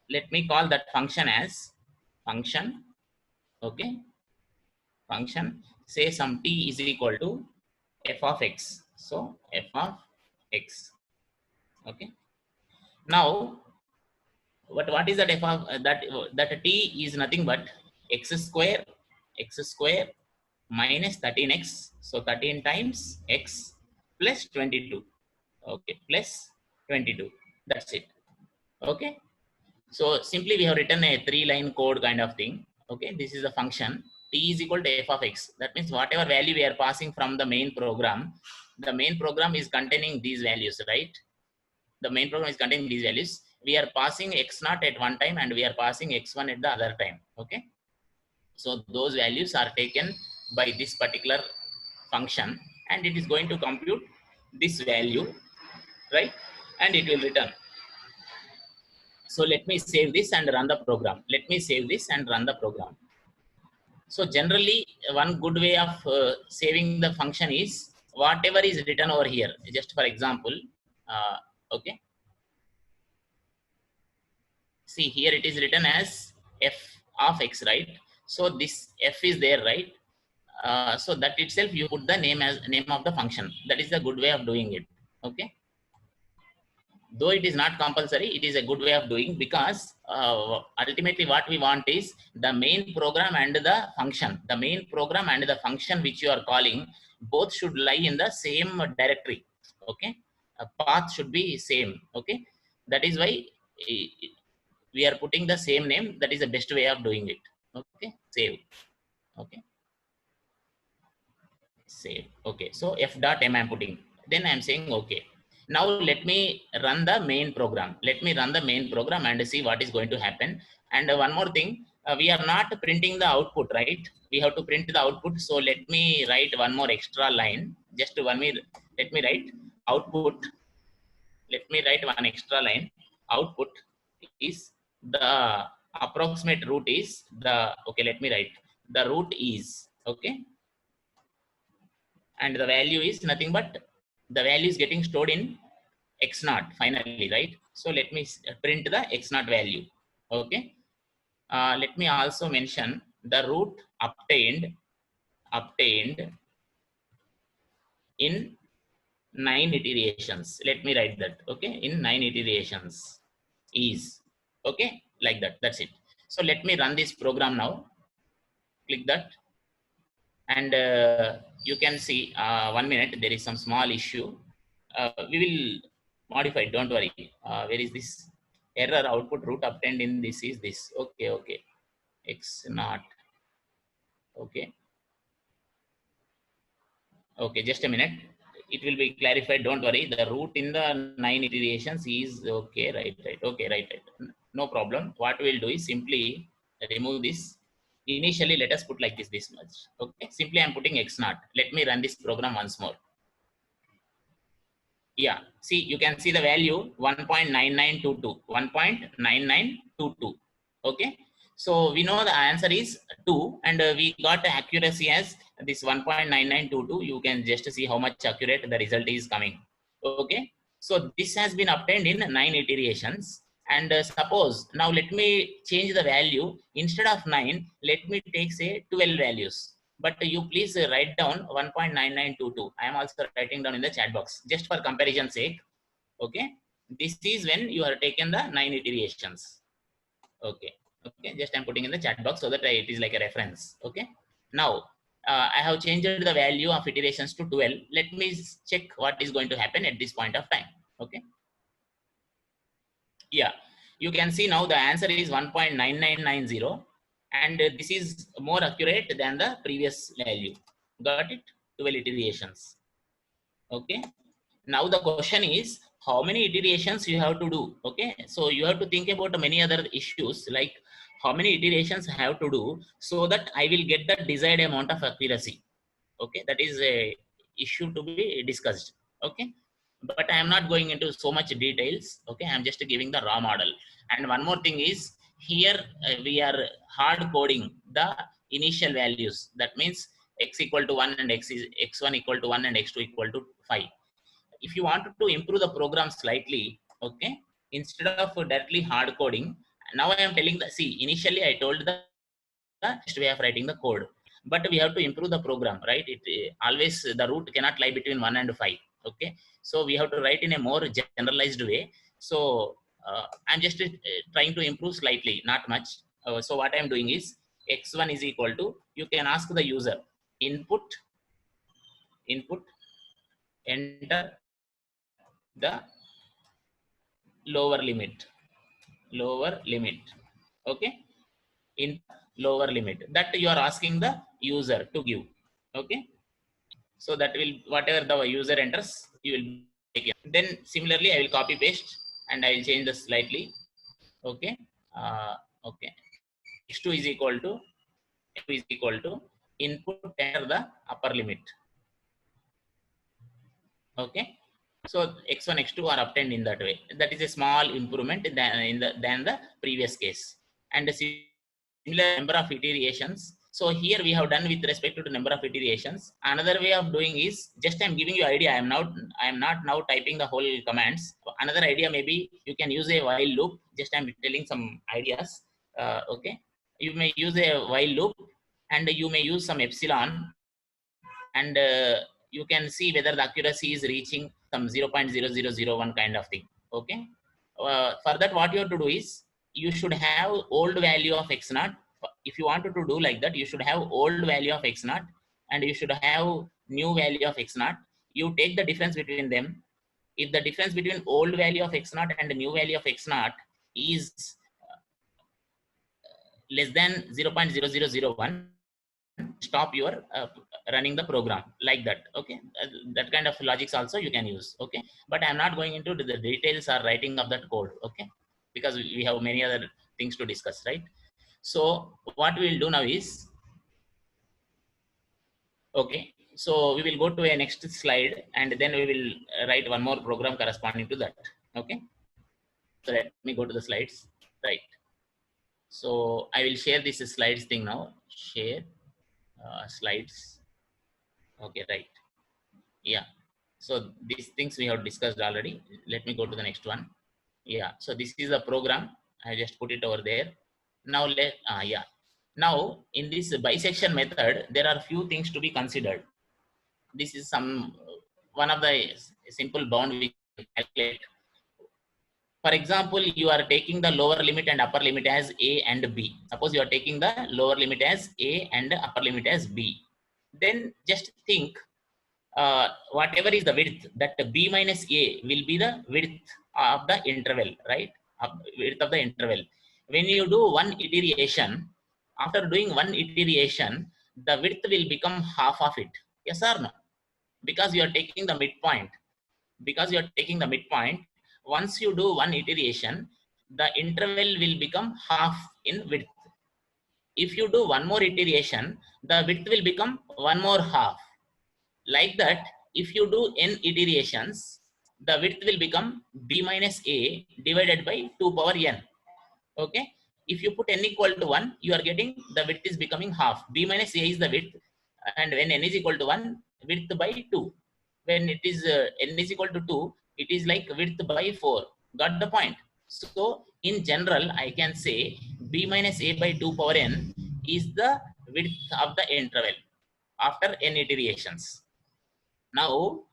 Let me call that function as function. Okay. Function, say some t is equal to f of x. So f of x. Okay. Now, what is that f of that t is nothing but x square minus 13x. So 13 times x plus 22. Okay, plus 22. That's it. Okay. So simply we have written a 3-line code kind of thing. Okay, this is the function t is equal to f of x. That means whatever value we are passing from the main program, the main program is containing these values, right? The main program is containing these values. We are passing x naught at one time and we are passing x1 at the other time. Okay, so those values are taken by this particular function and it is going to compute this value, right? And it will return. So let me save this and run the program. Let me save this and run the program. So generally, one good way of saving the function is whatever is written over here. Just for example, okay. See here it is written as f of x, right? So this f is there, right? So that itself you put the name as name of the function. That is the good way of doing it. Okay. Though it is not compulsory, it is a good way of doing, because ultimately what we want is the main program and the function. The main program and the function which you are calling, both should lie in the same directory. Okay, a path should be same. Okay, that is why we are putting the same name. That is the best way of doing it. Okay, save. Okay, save. Okay, so f dot m I'm putting, then I'm saying okay. Now let me run the main program. Let me run the main program and see what is going to happen. And one more thing, we are not printing the output, right? We have to print the output. So let me write one more extra line. Just one minute. Let me write output. Let me write one extra line. Output is the approximate root is the, okay, let me write the root is, okay, and the value is nothing but the value is getting stored in x naught finally, right? So let me print the x naught value. Okay, let me also mention the root obtained in 9 iterations. Let me write that. Okay, in 9 iterations is, okay, like that. That's it. So let me run this program now. Click that and you can see 1 minute, there is some small issue. We will modify, don't worry. Where is this error? Output root obtained in this is this. Okay, okay, x naught. Okay, okay, just a minute, it will be clarified, don't worry. The root in the 9 iterations is, okay, right, okay, right, no problem. What we'll do is simply remove this. Initially let us put like this much. Okay, simply I'm putting x naught. Let me run this program once more. Yeah, see, you can see the value 1.9922, 1.9922. Okay, so we know the answer is 2 and we got the accuracy as this 1.9922. You can just see how much accurate the result is coming. Okay, so this has been obtained in 9 iterations And suppose now let me change the value. Instead of 9, let me take say 12 values. But you please write down 1.9922. I am also writing down in the chat box just for comparison sake. Okay, this is when you are taken the 9 iterations. Okay, okay, just I'm putting in the chat box so that it is like a reference. Okay, now I have changed the value of iterations to 12. Let me check what is going to happen at this point of time. Okay, yeah, you can see now the answer is 1.9990, and this is more accurate than the previous value. Got it? 12 iterations. Okay, now the question is how many iterations you have to do. Okay, so you have to think about many other issues like how many iterations I have to do so that I will get the desired amount of accuracy. Okay, that is a issue to be discussed. Okay, but I am not going into so much details. Okay, I am just giving the raw model. And one more thing is here we are hard coding the initial values. That means x equal to 1 and x1 equal to 1 and x2 equal to 5. If you want to improve the program slightly, okay, instead of directly hard coding, now I am telling the, see, initially I told the best way of writing the code, but we have to improve the program, right? It always the root cannot lie between 1 and 5. Okay, so we have to write in a more generalized way. So I'm just trying to improve slightly, not much. So what I'm doing is x1 is equal to, you can ask the user, input enter the lower limit. Okay, in lower limit that you are asking the user to give. Okay, so that will, whatever the user enters, you will take it. Then similarly I will copy paste and I will change this slightly. Okay, okay, x2 is equal to input enter the upper limit. Okay, so x1 x2 are obtained in that way. That is a small improvement than the previous case. And the similar number of iterations, so here we have done with respect to the number of iterations. Another way of doing is, just I'm giving you idea, I am not now typing the whole commands. Another idea, maybe you can use a while loop. Just I'm telling some ideas. Okay, you may use a while loop and you may use some epsilon, and you can see whether the accuracy is reaching some 0.0001 kind of thing. Okay, for that what you have to do is, you should have old value of x naught. If you wanted to do like that, you should have old value of x naught and you should have new value of x naught. You take the difference between them. If the difference between old value of x naught and the new value of x naught is less than 0.0001, stop your running the program like that. Okay, that kind of logics also you can use. Okay, but I'm not going into the details or writing of that code. Okay, because we have many other things to discuss, right? So what we will do now is, okay, so we will go to a next slide and then we will write one more program corresponding to that. Okay, so let me go to the slides. Right, so I will share this slides thing now. Share slides. Okay, right, yeah, so these things we have discussed already. Let me go to the next one. Yeah, so this is a program. I just put it over there. Now yeah, now in this bisection method there are few things to be considered. This is some one of the simple bound we calculate. For example, you are taking the lower limit and upper limit as a and b. Suppose you are taking the lower limit as a and upper limit as b. Then just think, whatever is the width, that b minus a will be the width of the interval, right? Width of the interval. When you do one iteration, after doing one iteration, the width will become half of it. Yes or no? Because you are taking the midpoint. Because you are taking the midpoint, once you do one iteration, the interval will become half in width. If you do one more iteration, the width will become one more half. Like that, if you do n iterations, the width will become b minus a divided by 2 power n. Okay, if you put n equal to 1, you are getting the width is becoming half. B minus a is the width, and when n is equal to 1, width by 2. When it is n is equal to 2, it is like width by 4. Got the point? So in general, I can say b minus a by 2 power n is the width of the interval after n iterations. Now,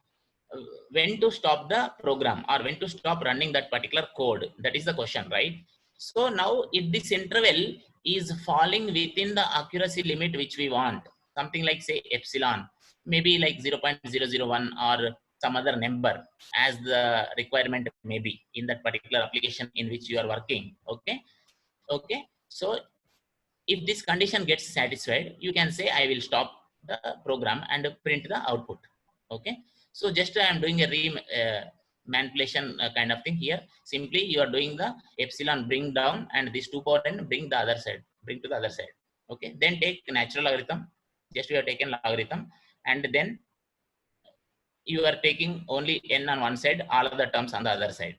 when to stop the program or when to stop running that particular code? That is the question, right? So now if this interval is falling within the accuracy limit which we want, something like say epsilon, maybe like 0.001 or some other number as the requirement may be in that particular application in which you are working. Okay, so if this condition gets satisfied, you can say I will stop the program and print the output. Okay, so just I am doing a manipulation kind of thing here. Simply you are doing the epsilon bring down and this 2 power n bring the other side, bring to the other side. Okay, then take natural logarithm. Just you have taken logarithm and then you are taking only n on one side, all of the terms on the other side.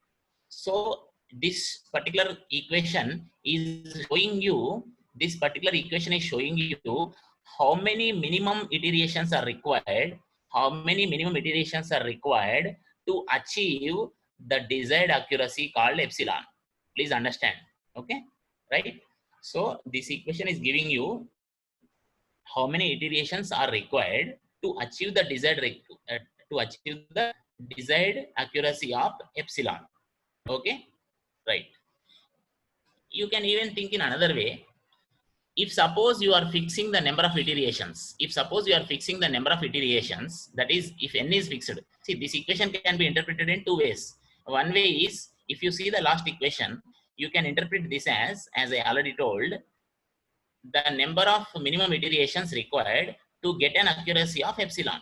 So this particular equation is showing you, this particular equation is showing you how many minimum iterations are required, how many minimum iterations are required to achieve the desired accuracy called epsilon. Please understand. Okay, right? So this equation is giving you how many iterations are required to achieve the desired accuracy of epsilon. Okay, right? You can even think in another way. If suppose you are fixing the number of iterations, that is if n is fixed, see this equation can be interpreted in two ways. One way is, if you see the last equation, you can interpret this as I already told, the number of minimum iterations required to get an accuracy of epsilon.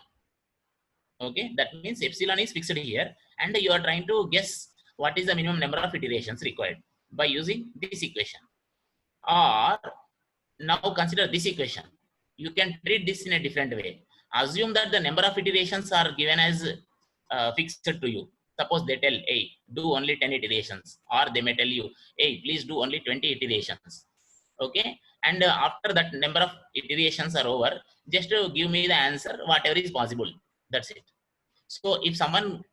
Okay, that means epsilon is fixed here and you are trying to guess what is the minimum number of iterations required by using this equation. Or now consider this equation. You can treat this in a different way. Assume that the number of iterations are given as fixed to you. Suppose they tell, hey, do only 10 iterations, or they may tell you, hey, please do only 20 iterations. Okay, and after that number of iterations are over, just to give me the answer whatever is possible. That's it. So if someone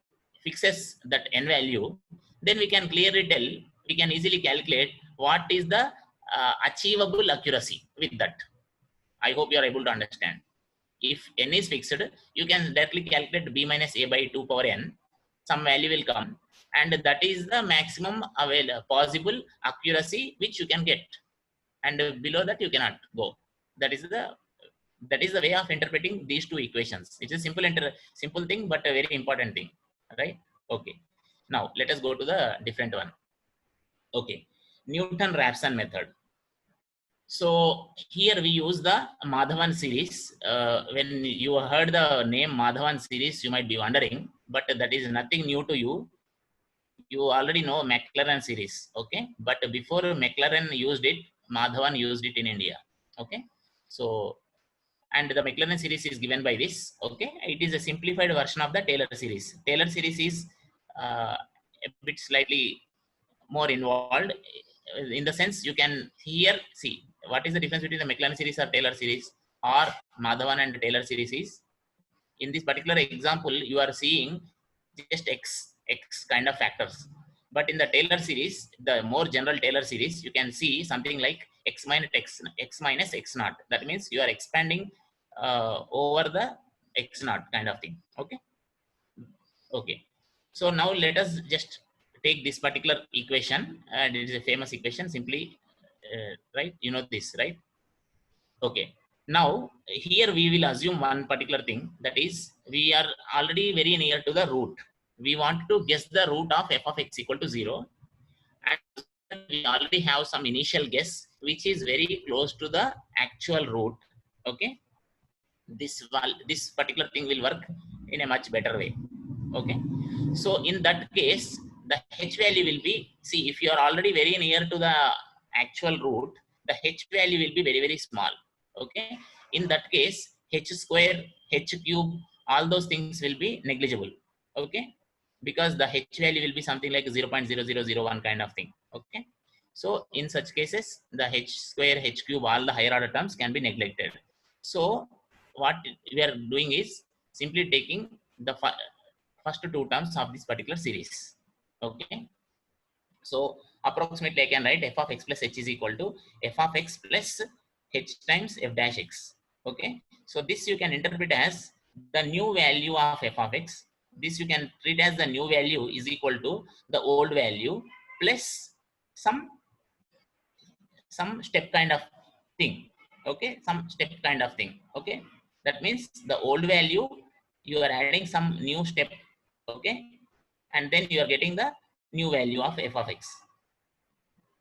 fixes that n value, then we can clearly tell, we can easily calculate what is the achievable accuracy with that. I hope you are able to understand. If n is fixed, you can directly calculate b minus a by 2 power n. Some value will come, and that is the maximum possible accuracy which you can get. And below that you cannot go. That is the way of interpreting these two equations. It's a simple thing, but a very important thing, right? Okay. Now let us go to the different one. Okay, Newton-Raphson method. So here we use the Madhavan series. When you heard the name Madhavan series, you might be wondering, but that is nothing new to you. You already know Maclaurin series. Okay, but before Maclaurin used it, Madhavan used it in India. Okay, so and the Maclaurin series is given by this. Okay, it is a simplified version of the Taylor series. Taylor series is a bit slightly more involved, in the sense you can here see what is the difference between the Maclaurin series or Taylor series, or Madhavan and Taylor series is, in this particular example you are seeing just x kind of factors, but in the Taylor series, the more general Taylor series, you can see something like x minus x naught. That means you are expanding over the x naught kind of thing. Okay, so now let us just take this particular equation, and it is a famous equation. Simply right, you know this, right? Okay, now here we will assume one particular thing, that is we are already very near to the root. We want to guess the root of f of x equal to 0, and we already have some initial guess which is very close to the actual root. Okay, this particular thing will work in a much better way. Okay, so in that case the h value will be, see, if you are already very near to the actual root, the h value will be very, very small. Okay, in that case h square, h cube, all those things will be negligible. Okay, because the h value will be something like 0.0001 kind of thing. Okay, so in such cases the h square, h cube, all the higher order terms can be neglected. So what we are doing is simply taking the first two terms of this particular series. Okay, so approximately I can write f of x plus h is equal to f of x plus h times f dash x. Okay, so this you can interpret as the new value of f of x. This you can treat as the new value is equal to the old value plus some step kind of thing. Okay, some step kind of thing. Okay, that means the old value you are adding some new step. Okay, and then you are getting the new value of f of x.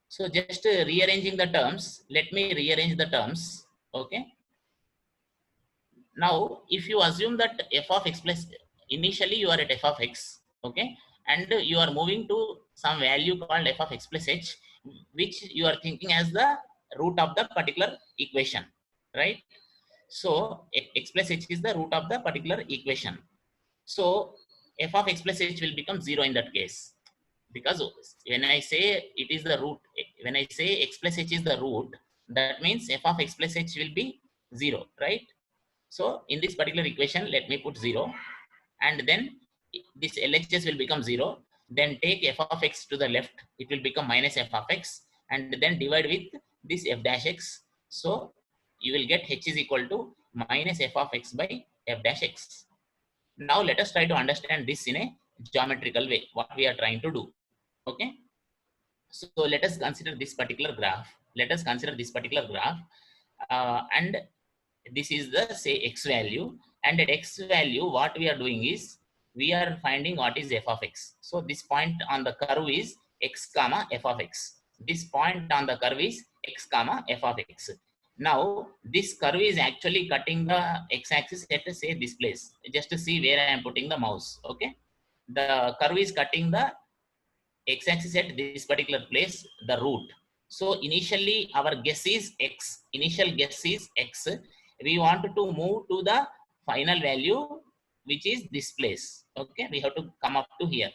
So just rearranging the terms, let me rearrange the terms. Okay, now if you assume that f of x plus, initially you are at f of x, okay, and you are moving to some value called f of x plus h, which you are thinking as the root of the particular equation, right? So x plus h is the root of the particular equation. So f of x plus h will become 0 in that case, because when I say it is the root, when I say x plus h is the root, that means f of x plus h will be 0, right? So in this particular equation, let me put 0, and then this LHS will become 0. Then take f of x to the left, it will become minus f of x, and then divide with this f dash x. So you will get h is equal to minus f of x by f dash x. Now let us try to understand this in a geometrical way, what we are trying to do. Okay. So let us consider this particular graph. Let us consider this particular graph, and this is the say x value, and at x value what we are doing is we are finding what is f of x. So this point on the curve is x comma f of x. This point on the curve is x comma f of x. Now this curve is actually cutting the x-axis at say this place. Just to see where I am putting the mouse. Okay, the curve is cutting the x-axis at this particular place, the root. So initially our guess is x. Initial guess is x. We want to move to the final value, which is this place. Okay, we have to come up to here.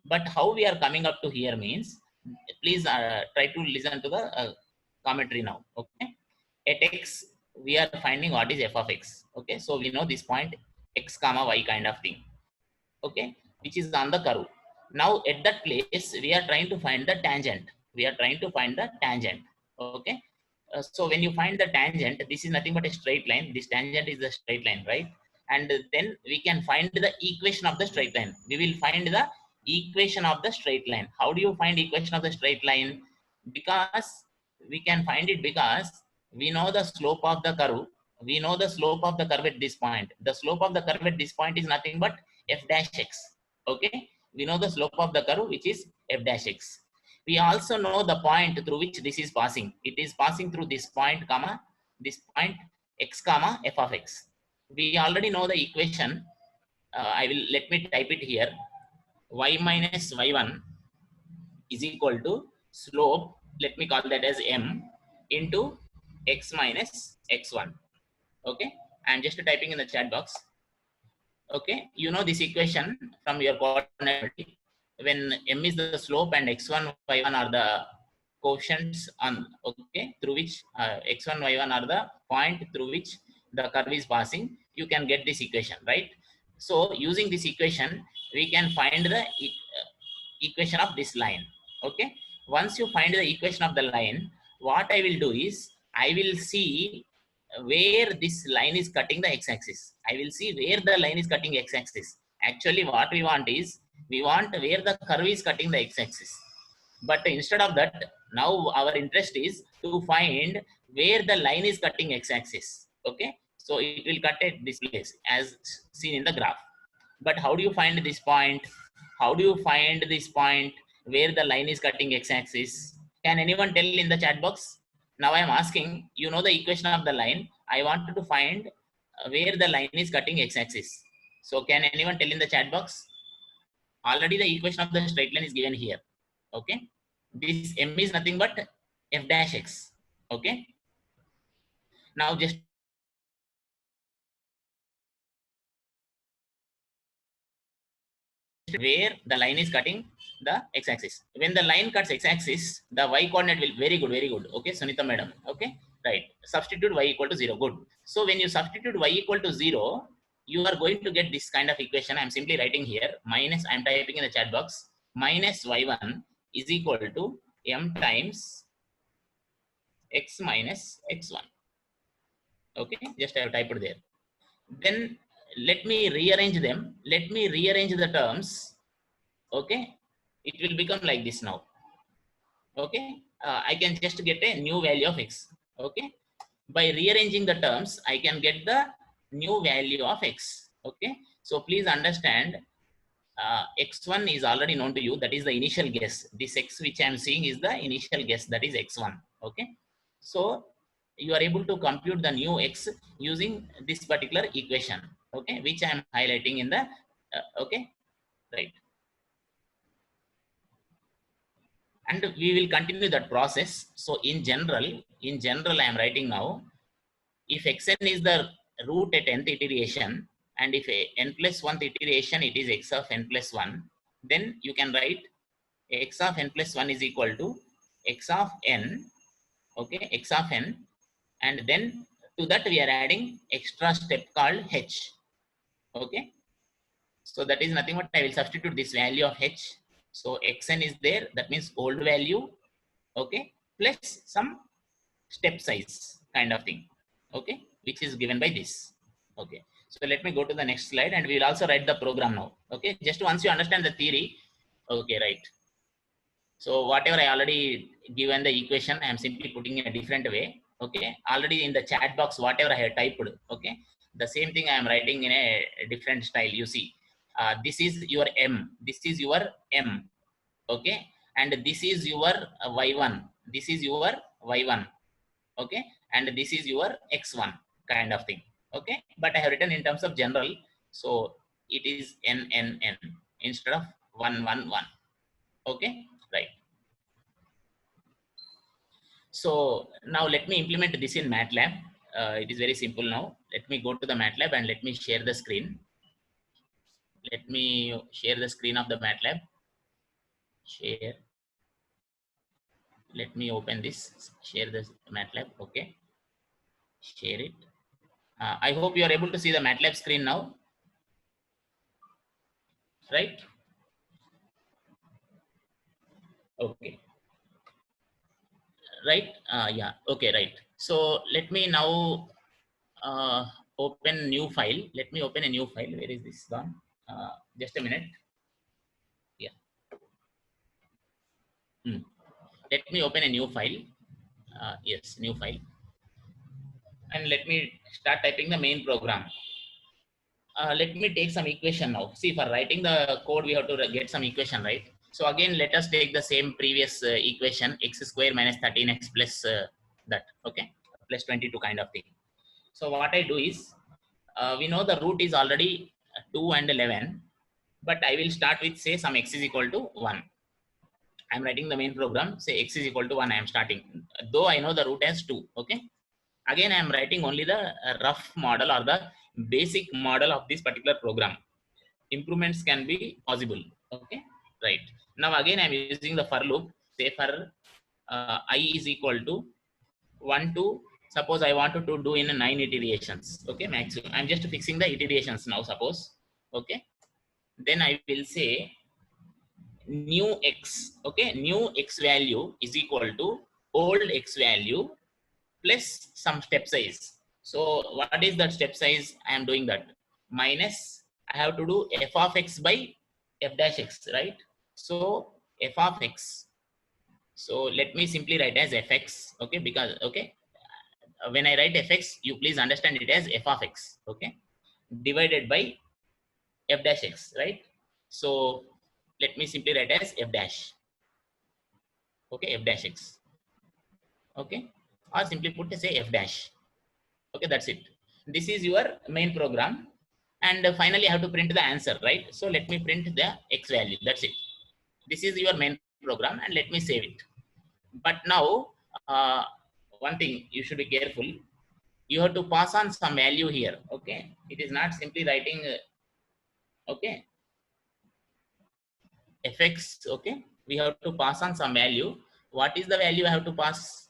But how we are coming up to here means, please try to listen to the commentary now. Okay, at x we are finding what is f of x. Okay, so we know this point x comma y kind of thing. Okay, which is on the curve. Now at that place we are trying to find the tangent. We are trying to find the tangent. Okay, so when you find the tangent, this is nothing but a straight line. This tangent is a straight line, right? And then we can find the equation of the straight line. We will find the equation of the straight line. How do you find equation of the straight line? Because we can find it because we know the slope of the curve. We know the slope of the curve at this point. The slope of the curve at this point is nothing but f dash x. Okay, we know the slope of the curve, which is f dash x. We also know the point through which this is passing. It is passing through this point comma this point x comma f of x. We already know the equation. I will let me type it here. Y minus y1 is equal to slope, let me call that as m, into x minus x1. Okay, I'm just typing in the chat box. Okay, you know this equation from your coordinate. When m is the slope and x1 y1 are the coefficients on, okay, through which x1 y1 are the point through which the curve is passing, you can get this equation, right? So using this equation we can find the equation of this line. Okay, once you find the equation of the line, what I will do is I will see where this line is cutting the x-axis. I will see where the line is cutting x-axis. Actually what we want is we want where the curve is cutting the x-axis. But instead of that, now our interest is to find where the line is cutting x-axis. Okay, so it will cut at this place as seen in the graph. But how do you find this point? How do you find this point where the line is cutting x-axis? Can anyone tell in the chat box? Now I am asking, you know the equation of the line. I wanted to find where the line is cutting x-axis. So can anyone tell in the chat box? Already the equation of the straight line is given here. Okay, this m is nothing but f dash x. Okay, now just where the line is cutting the x-axis. When the line cuts x-axis, the y coordinate will very good. Okay, Sunita madam. Okay, right. Substitute y equal to 0. Good. So when you substitute y equal to 0, you are going to get this kind of equation. I'm simply writing here minus. I'm typing in the chat box minus y1 is equal to m times x minus x1. Okay, just I have typed there. Then let me rearrange them. Let me rearrange the terms. Okay, it will become like this now. Okay, I can just get a new value of x. Okay, by rearranging the terms, I can get the new value of x. Okay, so please understand, x1 is already known to you. That is the initial guess. This x which I am seeing is the initial guess. That is x1. Okay, so you are able to compute the new x using this particular equation. Okay, which I am highlighting in the okay, right. And we will continue that process. So in general, I am writing now, if xn is the root at nth iteration, and if a n plus 1th iteration, it is x of n plus 1, then you can write x of n plus 1 is equal to x of n, okay, x of n, and then to that we are adding extra step called h. Okay, so that is nothing but I will substitute this value of h. So xn is there, that means old value, okay, plus some step size kind of thing, okay, which is given by this. Okay, so let me go to the next slide, and we will also write the program now. Okay, just once you understand the theory. Okay, right. So whatever I already given the equation, I am simply putting in a different way. Okay, already in the chat box, whatever I have typed, okay, the same thing I am writing in a different style. You see, this is your m, this is your m, okay, and this is your y1, this is your y1, okay, and this is your x1 kind of thing. Okay, but I have written in terms of general, so it is n n n instead of 1 1 1. Okay, right. So now let me implement this in MATLAB. It is very simple now. Let me go to the MATLAB and let me share the screen. Let me share the screen of the MATLAB. Share. Let me open this. Share this MATLAB. Okay. Share it. I hope you are able to see the MATLAB screen now. Right? Okay. Right? Yeah. Okay. Right. So let me now open new file. Let me open a new file. Where is this gone? Just a minute. Yeah. Let me open a new file. Yes, new file. And let me start typing the main program. Let me take some equation now. See, for writing the code, we have to get some equation, right? So again, let us take the same previous equation, x square minus 13x plus that, okay, plus 22 kind of thing. So what I do is, we know the root is already 2 and 11, but I will start with, say, some x is equal to 1. I'm writing the main program, say x is equal to 1, I am starting. Though I know the root as 2, okay. Again, I am writing only the rough model or the basic model of this particular program. Improvements can be possible, okay, right. Now again, I am using the for loop, say for I is equal to 1 to, suppose I wanted to do in 9 iterations, okay, maximum. I'm just fixing the iterations now, suppose, okay. Then I will say new x, okay, new x value is equal to old x value plus some step size. So what is that step size? I am doing that minus, I have to do f of x by f dash x, right? So f of x, so let me simply write as fx, okay, because, okay, when I write fx, you please understand it as f of x, okay, divided by f dash x, right? So let me simply write as f dash, okay, f dash x, okay, or simply put say f dash, okay, that's it. This is your main program, and finally I have to print the answer, right? So let me print the x value, that's it. This is your main program, and let me save it. But now one thing you should be careful, you have to pass on some value here, okay. It is not simply writing okay, fx, okay, we have to pass on some value. What is the value I have to pass?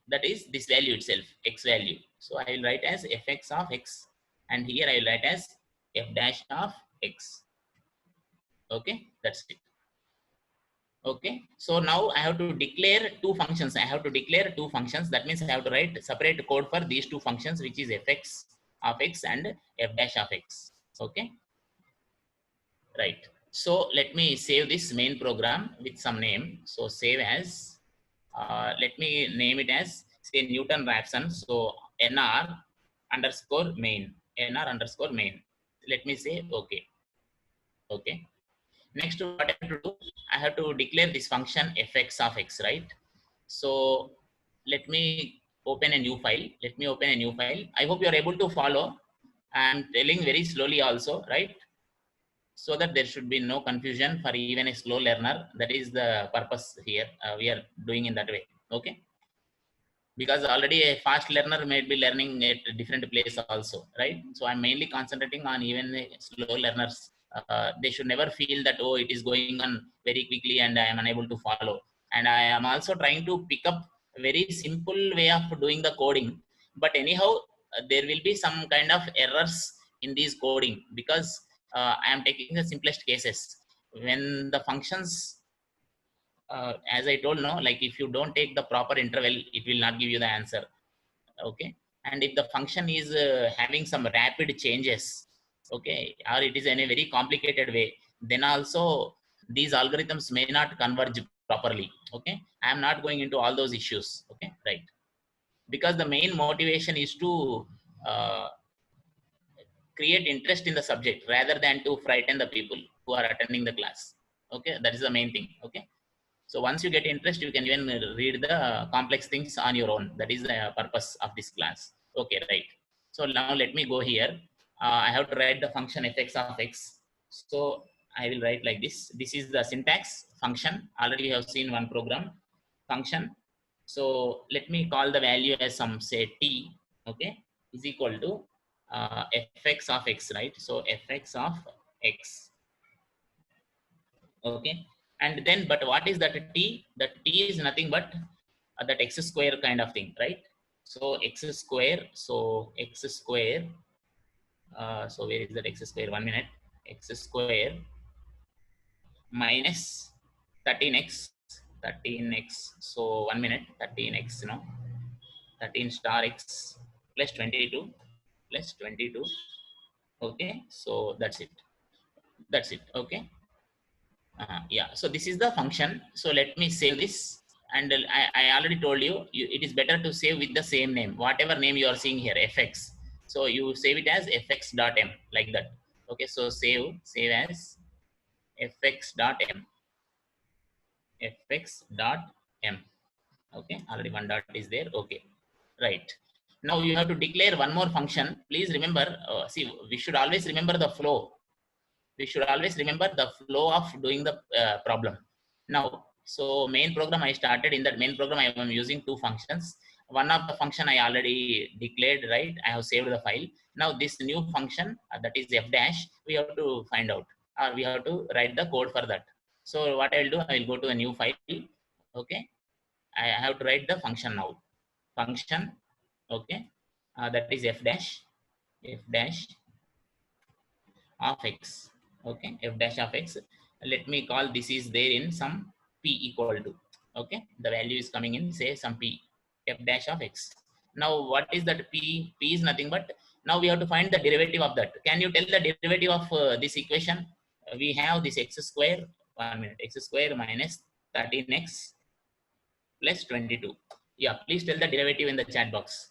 That is this value itself, x value. So I will write as fx of x, and here I will write as f dash of x, okay, that's it. Okay, so now I have to declare two functions. I have to declare two functions. That means I have to write separate code for these two functions, which is fx of x and f dash of x. Okay, right. So let me save this main program with some name. So save as, let me name it as say Newton Raphson. So nr underscore main, nr underscore main. Let me say okay. Okay. Next, what I have to do, I have to declare this function fx of x, right? So let me open a new file. Let me open a new file. I hope you are able to follow. I'm telling very slowly also, right? So that there should be no confusion for even a slow learner. That is the purpose here. We are doing in that way. Okay. Because already a fast learner may be learning at a different place also, right? So I'm mainly concentrating on even slow learners. They should never feel that, oh, it is going on very quickly and I am unable to follow. And I am also trying to pick up a very simple way of doing the coding, but anyhow there will be some kind of errors in these coding, because I am taking the simplest cases. When the functions, as I told, no, like if you don't take the proper interval, it will not give you the answer. Okay. And if the function is having some rapid changes, okay, or it is in a very complicated way, then also these algorithms may not converge properly. Okay. I am not going into all those issues. Okay, right. Because the main motivation is to uh, create interest in the subject rather than to frighten the people who are attending the class. Okay, that is the main thing. Okay. So once you get interest, you can even read the complex things on your own. That is the purpose of this class. Okay, right. So now let me go here. I have to write the function fx of x. So I will write like this. This is the syntax function. Already we have seen one program function. So let me call the value as some say t. Okay, is equal to fx of x, right? So fx of x. Okay. And then, but what is that t? That t is nothing but that x square kind of thing, right? So x square, so x square, so where is that x square? 1 minute. X square minus 13x, 13x, so 1 minute, 13x, 13 star x plus 22, plus 22. Okay, so that's it. That's it. Okay. Yeah, so this is the function. So let me save this. And I already told you, it is better to save with the same name, whatever name you are seeing here, fx. So you save it as fx.m, like that. Okay, so save as fx.m, fx.m. Okay, already one dot is there. Okay, right. Now you have to declare one more function. Please remember, see, we should always remember the flow. We should always remember the flow of doing the problem. Now, so main program I started, in that main program I am using two functions. One of the function I already declared, right? I have saved the file. Now this new function, that is f dash, we have to find out, or we have to write the code for that. So what I will do, I will go to a new file. Okay, I have to write the function now. Function, okay, that is f dash of x. Okay, f dash of x. Let me call this is there in some p equal to. Okay, the value is coming in, say some p, f dash of x. Now what is that p? P is nothing but, now we have to find the derivative of that. Can you tell the derivative of this equation? We have this x square, 1 minute, x square minus 13x plus 22. Yeah, please tell the derivative in the chat box.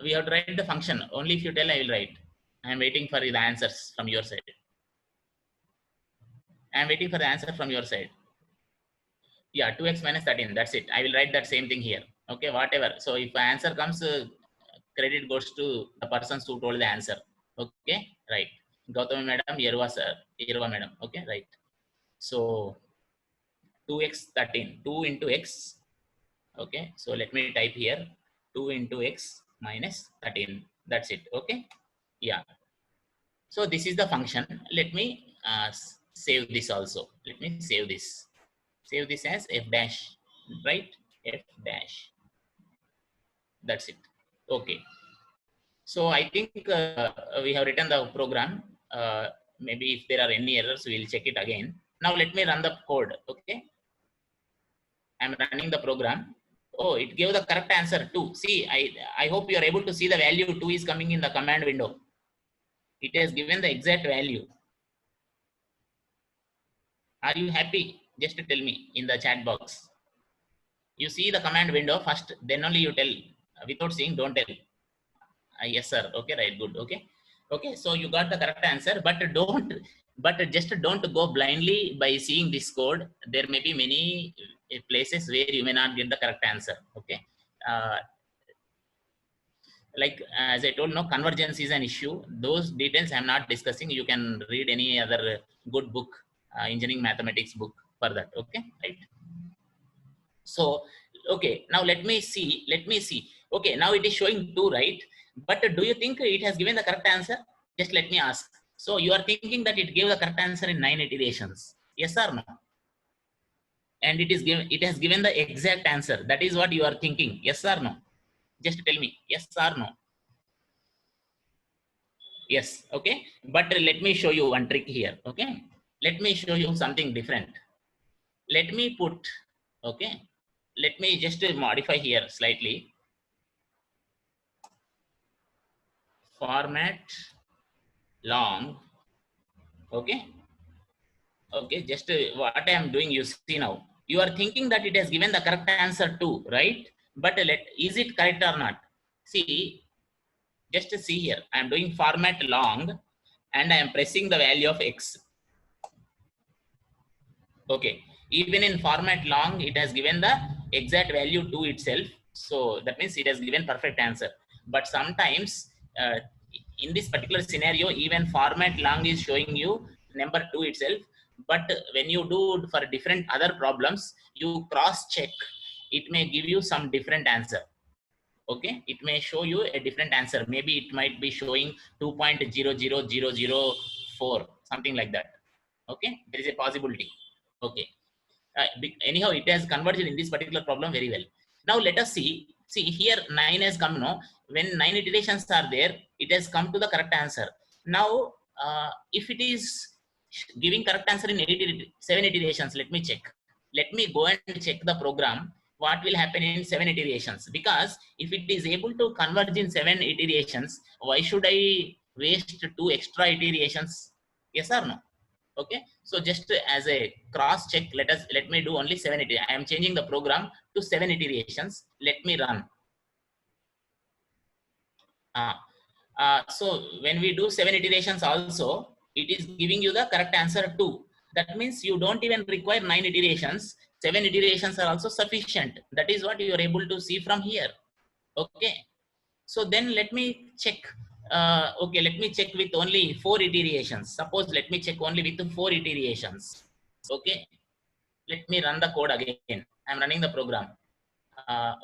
We have to write the function. Only if you tell, I will write. I am waiting for the answers from your side. I am waiting for the answer from your side. Yeah, 2x minus 13. That's it. I will write that same thing here. Okay, whatever. So if answer comes, credit goes to the persons who told the answer. Okay, right. Gautami madam, Yerva sir, Yerva madam. Okay, right. So 2x 13, 2 into x. Okay, so let me type here 2 into x minus 13. That's it. Okay, yeah. So this is the function. Let me save this also. Let me save this. Save this as f dash, right? F dash. That's it. Okay. So I think we have written the program. Maybe if there are any errors, we will check it again. Now let me run the code. Okay, I'm running the program. Oh, it gave the correct answer 2. See, I hope you are able to see the value 2 is coming in the command window. It has given the exact value. Are you happy? Just tell me in the chat box. You see the command window first, then only you tell. Without seeing, don't tell. Yes, sir. Okay, right, good. Okay. Okay, so you got the correct answer, but just don't go blindly by seeing this code. There may be many places where you may not get the correct answer. Okay. Like as I told, no, convergence is an issue. Those details I'm not discussing. You can read any other good book, engineering mathematics book for that. Okay, right. So, okay, now let me see. Okay, now it is showing 2, right? But do you think it has given the correct answer? Just let me ask. So you are thinking that it gave the correct answer in 9 iterations. Yes or no? And it has given the exact answer. That is what you are thinking. Yes or no? Just tell me. Yes or no? Yes. Okay. But let me show you one trick here. Okay. Let me show you something different. Let me put, okay. Let me just modify here slightly. Format long. Okay. Okay. Just what I am doing, you see now. You are thinking that it has given the correct answer too, right? But is it correct or not? See, just see here. I am doing format long and I am pressing the value of X. Okay, even in format long, it has given the exact value to itself. So that means it has given perfect answer. But sometimes in this particular scenario, even format long is showing you number 2 itself. But when you do for different other problems, you cross check, it may give you some different answer. Okay, it may show you a different answer. Maybe it might be showing 2.00004, something like that. Okay, there is a possibility. Okay. Anyhow, it has converged in this particular problem very well. Now let us see. See here, 9 has come. No, when 9 iterations are there, it has come to the correct answer. Now, if it is giving correct answer in 7 iterations, let me check. Let me go and check the program. What will happen in 7 iterations? Because if it is able to converge in 7 iterations, why should I waste 2 extra iterations? Yes or no? Okay, so just as a cross check, let me do only 7 iterations. I am changing the program to 7 iterations. Let me run. So when we do 7 iterations also, it is giving you the correct answer too. That means you don't even require 9 iterations. 7 iterations are also sufficient. That is what you are able to see from here. Okay, so then let me check. Okay, let me check with only 4 iterations. Suppose let me check only with 4 iterations. Okay, let me run the code again. I'm running the program.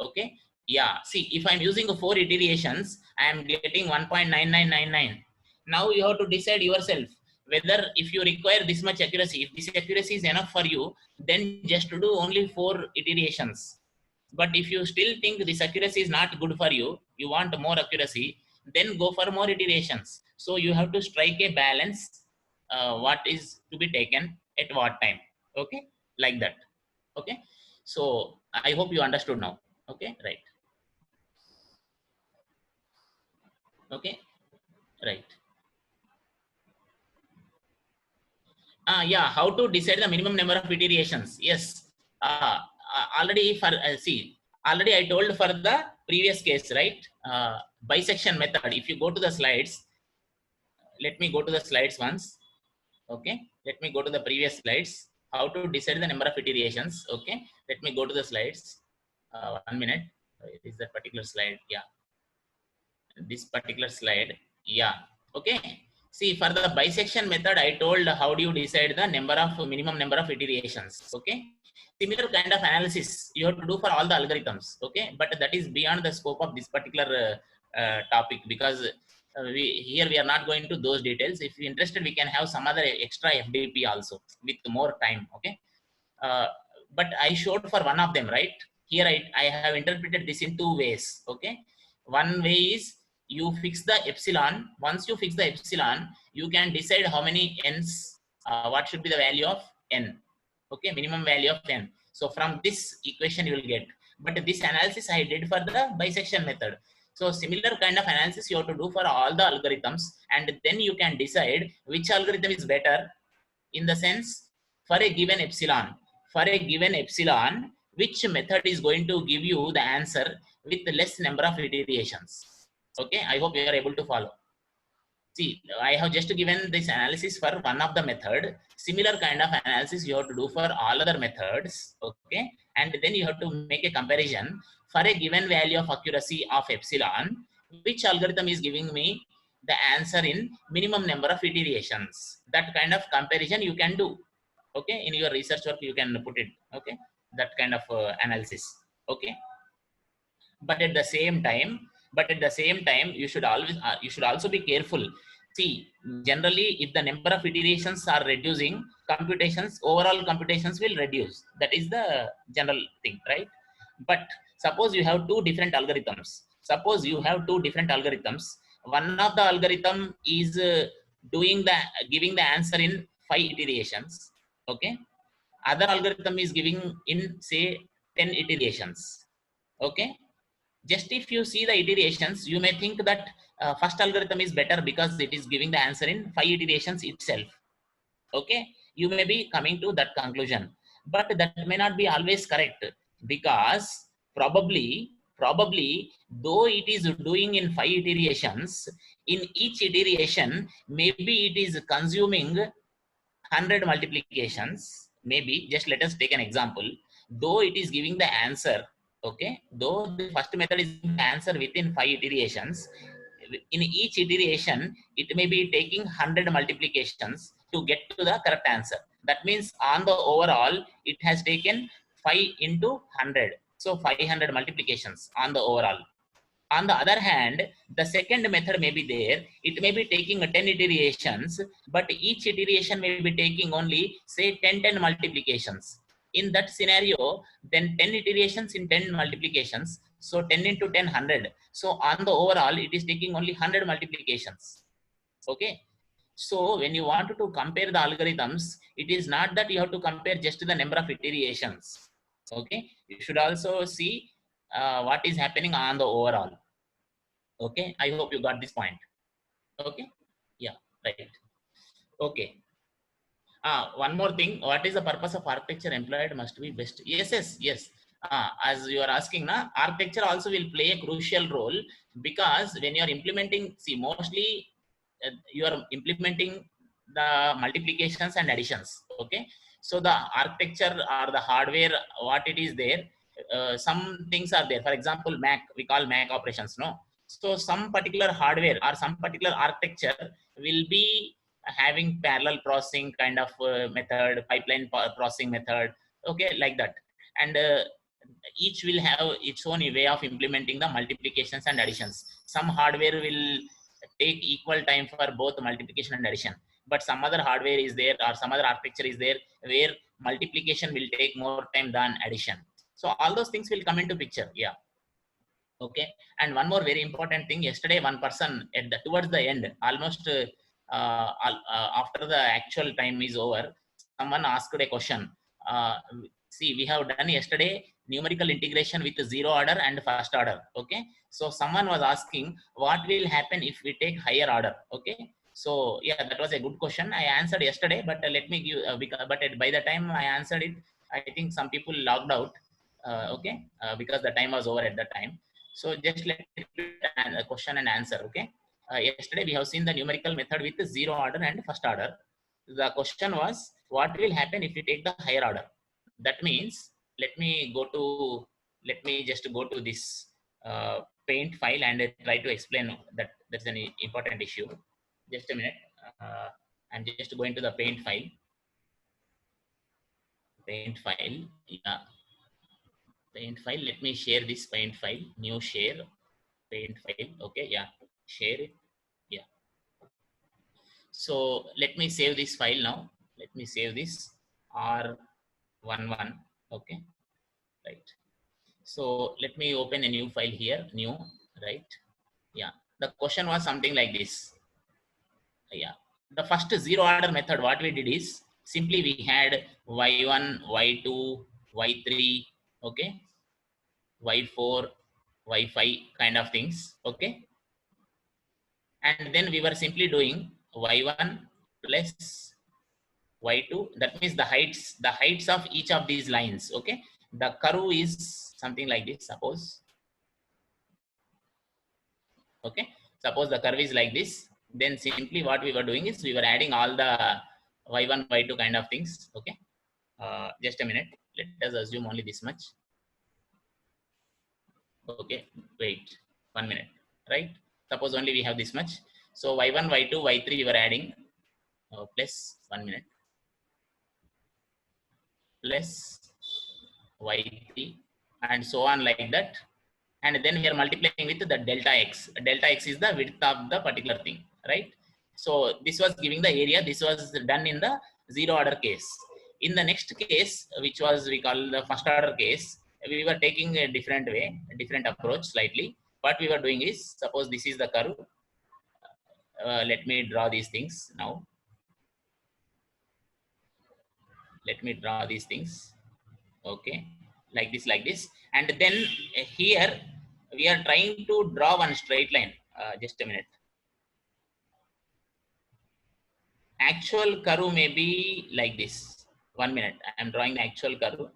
Okay, yeah, see, if I'm using 4 iterations, I'm getting 1.9999. Now you have to decide yourself whether if you require this much accuracy, if this accuracy is enough for you, then just to do only 4 iterations. But if you still think this accuracy is not good for you, you want more accuracy, then go for more iterations. So you have to strike a balance, what is to be taken at what time. Okay, like that. Okay, so I hope you understood now. Okay, right. Okay, right. Yeah, how to decide the minimum number of iterations? Yes, already for see, already I told for the previous case, right? Bisection method. If you go to the slides, let me go to the slides once. Okay, let me go to the previous slides. How to decide the number of iterations? Okay, let me go to the slides. 1 minute. Is that particular slide? Yeah, this particular slide. Yeah. Okay. See, for the bisection method, I told how do you decide the minimum number of iterations. Okay. Similar kind of analysis you have to do for all the algorithms. Okay, but that is beyond the scope of this particular topic, because here we are not going to those details. If you're interested, we can have some other extra FDP also with more time. Okay. But I showed for one of them, right? Here I have interpreted this in 2 ways. Okay. One way is you fix the epsilon. Once you fix the epsilon, you can decide how many n's, what should be the value of n. Okay, minimum value of n. So from this equation you will get. But this analysis I did for the bisection method. So similar kind of analysis you have to do for all the algorithms, and then you can decide which algorithm is better, in the sense, for a given epsilon. For a given epsilon, which method is going to give you the answer with less number of iterations. Okay, I hope you are able to follow. See, I have just given this analysis for one of the method. Similar kind of analysis you have to do for all other methods. Okay, and then you have to make a comparison for a given value of accuracy of epsilon, which algorithm is giving me the answer in minimum number of iterations. That kind of comparison you can do. Okay, in your research work you can put it. Okay, that kind of analysis. Okay, but at the same time you should always you should also be careful. See, generally if the number of iterations are reducing, overall computations will reduce. That is the general thing, right? But suppose you have two different algorithms. One of the algorithm is giving the answer in 5 iterations. Okay, other algorithm is giving in say 10 iterations. Okay, just if you see the iterations, you may think that first algorithm is better because it is giving the answer in 5 iterations itself. Okay, you may be coming to that conclusion, but that may not be always correct, because probably though it is doing in 5 iterations, in each iteration maybe it is consuming 100 multiplications. Maybe, just let us take an example. Though it is giving the answer, okay, though the first method is giving the answer within 5 iterations, in each iteration it may be taking 100 multiplications to get to the correct answer. That means on the overall it has taken 5 into 100, so 500 multiplications on the overall. On the other hand, the second method may be there. It may be taking 10 iterations, but each iteration may be taking only say 10 multiplications. In that scenario, then 10 iterations in 10 multiplications, so 10 into 10 100. So on the overall it is taking only 100 multiplications. Okay, so when you want to compare the algorithms, it is not that you have to compare just the number of iterations. Okay, you should also see what is happening on the overall. Okay, I hope you got this point. Okay, yeah, right. Okay, one more thing, what is the purpose of architecture employed must be best? Yes. As you are asking na, architecture also will play a crucial role, because when you are implementing, see, mostly you are implementing the multiplications and additions. Okay, so the architecture or the hardware, what it is there, some things are there. For example, Mac, we call Mac operations, no? So some particular hardware or some particular architecture will be having parallel processing kind of method, pipeline processing method. Okay, like that. And each will have its own way of implementing the multiplications and additions. Some hardware will take equal time for both multiplication and addition, but some other hardware is there or some other architecture is there where multiplication will take more time than addition. So all those things will come into picture. Yeah. Okay, and one more very important thing. Yesterday one person at the towards the end, almost after the actual time is over, someone asked a question. See, we have done yesterday numerical integration with zero order and first order. Okay, so someone was asking what will happen if we take higher order. Okay, so yeah, that was a good question. I answered yesterday, but let me give by the time I answered it, I think some people logged out. Okay, because the time was over at that time. So just let me repeat the question and answer. Okay, yesterday we have seen the numerical method with the zero order and first order. The question was, what will happen if we take the higher order? That means, let me just go to this paint file and try to explain that that's an important issue. Just a minute. I'm just going to the paint file. Yeah, paint file. Let me share this paint file. New share paint file. Okay, yeah, share it. Yeah, so let me save this file now. Let me save this R11. Okay, right. So let me open a new file here. New, right? Yeah, the question was something like this. Yeah, the first zero order method, what we did is, simply we had y1, y2, y3, okay, y4, y5 kind of things, okay. And then we were simply doing y1 plus y2, that means the heights of each of these lines, okay. The curve is something like this, suppose, okay. Suppose the curve is like this, then simply what we were doing is we were adding all the y1, y2 kind of things, okay. Just a minute, let us assume only this much, okay. Wait 1 minute, right? Suppose only we have this much, so y1, y2, y3 we were adding, plus 1 minute, plus y3, and so on like that. And then we are multiplying with the delta x. Delta x is the width of the particular thing, right? So this was giving the area. This was done in the zero order case. In the next case, which was we call the first order case, we were taking a different way, a different approach slightly. What we were doing is, suppose this is the curve. Let me draw these things now. Let me draw these things, okay, like this. And then here we are trying to draw one straight line. Just a minute. Actual curve may be like this. 1 minute. I am drawing the actual curve.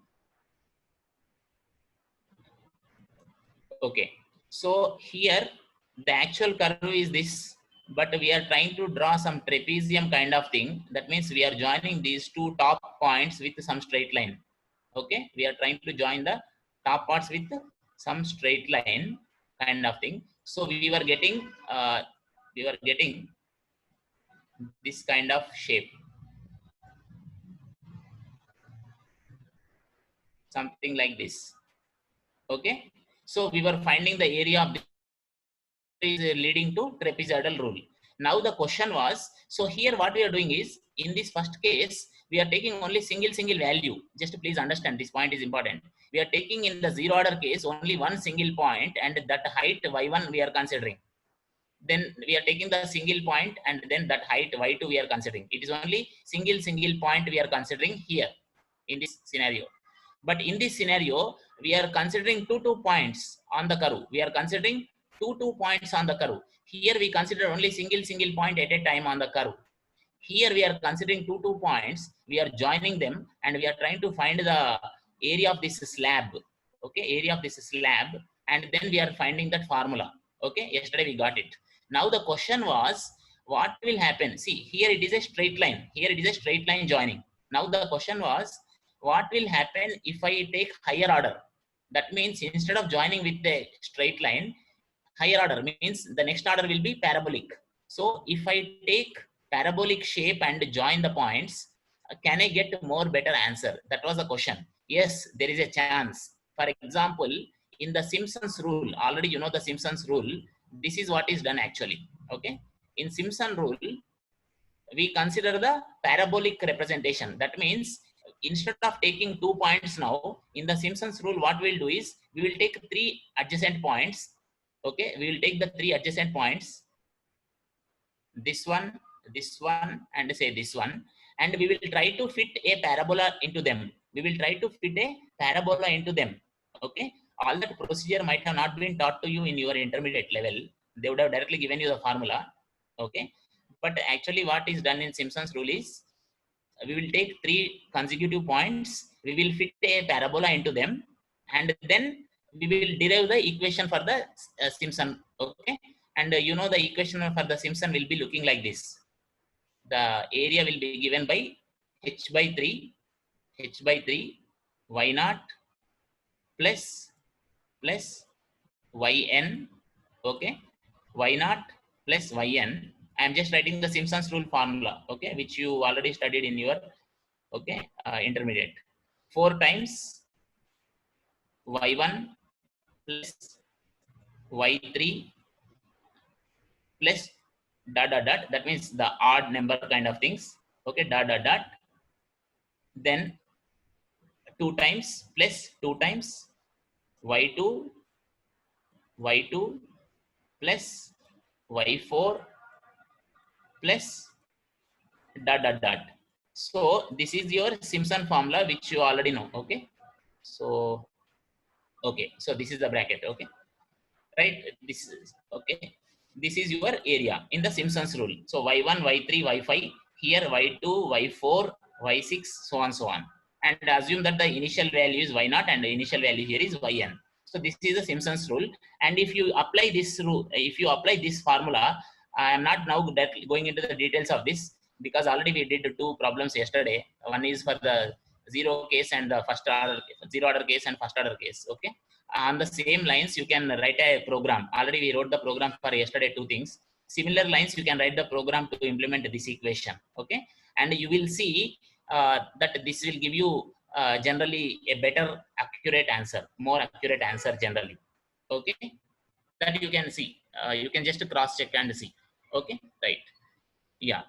Okay. So here the actual curve is this, but we are trying to draw some trapezium kind of thing. That means we are joining these two top points with some straight line. Okay. We are trying to join the top parts with some straight line kind of thing. So we were getting this kind of shape, something like this, okay. So we were finding the area of this is leading to trapezoidal rule. Now the question was, so here what we are doing is, in this first case we are taking only single value. Just please understand, this point is important. We are taking in the zero order case only one single point, and that height y1 we are considering. Then we are taking the single point, and then that height y2 we are considering. It is only single point we are considering here in this scenario. But in this scenario, we are considering two points on the curve. We are considering two points on the curve. Here we consider only single point at a time on the curve. Here we are considering two points. We are joining them, and we are trying to find the area of this slab. Okay, area of this slab, and then we are finding that formula. Okay, yesterday we got it. Now the question was, what will happen? See, here it is a straight line. Here it is a straight line joining. Now the question was, what will happen if I take higher order? That means instead of joining with the straight line, higher order means the next order will be parabolic. So if I take parabolic shape and join the points, can I get more better answer? That was the question. Yes, there is a chance. For example, in the Simpson's rule, already you know the Simpson's rule, this is what is done actually. Okay. In Simpson rule, we consider the parabolic representation. That means instead of taking 2 points now, in the Simpson's rule, what we'll do is we will take 3 adjacent points. Okay, we will take the 3 adjacent points, this one, and say this one, and we will try to fit a parabola into them. We will try to fit a parabola into them. Okay, all that procedure might have not been taught to you in your intermediate level. They would have directly given you the formula. Okay, but actually what is done in Simpson's rule is, we will take 3 consecutive points, we will fit a parabola into them, and then we will derive the equation for the Simpson. Okay, and you know the equation for the Simpson will be looking like this. The area will be given by h by 3 y naught plus yn. Okay, y naught plus yn. I am just writing the Simpson's rule formula, okay, which you already studied in your intermediate. 4 times y1 plus y3 plus dot. That means the odd number kind of things. Okay, dot. Then 2 times plus 2 times y2 plus y4 plus dot. So this is your Simpson formula, which you already know. Okay. So, okay. So this is the bracket. Okay. Right. This is okay. This is your area in the Simpson's rule. So y1, y3, y5, here y2, y4, y6, so on, so on. And assume that the initial value is y0 and the initial value here is yn. So this is the Simpson's rule. And if you apply this rule, if you apply this formula, I am not now going into the details of this because already we did two problems yesterday. One is for the zero case and the first order, zero order case and first order case. Okay. On the same lines, you can write a program. Already we wrote the program for yesterday, two things. Similar lines, you can write the program to implement this equation. Okay. And you will see that this will give you generally a better accurate answer, more accurate answer generally. Okay. That you can see. You can just cross check and see. Okay. Right. Yeah.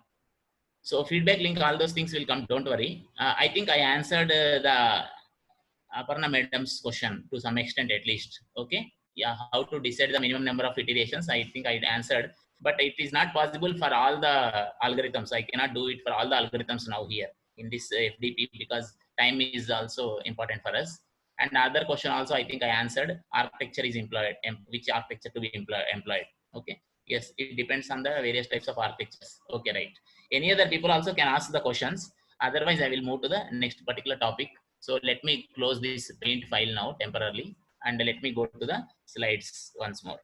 So feedback link, all those things will come. Don't worry. I think I answered the Aparna madam's question to some extent at least. Okay. Yeah. How to decide the minimum number of iterations? I think I answered, but it is not possible for all the algorithms. I cannot do it for all the algorithms now here in this FDP because time is also important for us. And other question also, I think I answered. Architecture is employed. Which architecture to be employed? Okay. Yes, it depends on the various types of architectures. Okay, right. Any other people also can ask the questions. Otherwise, I will move to the next particular topic. So let me close this paint file now temporarily and let me go to the slides once more.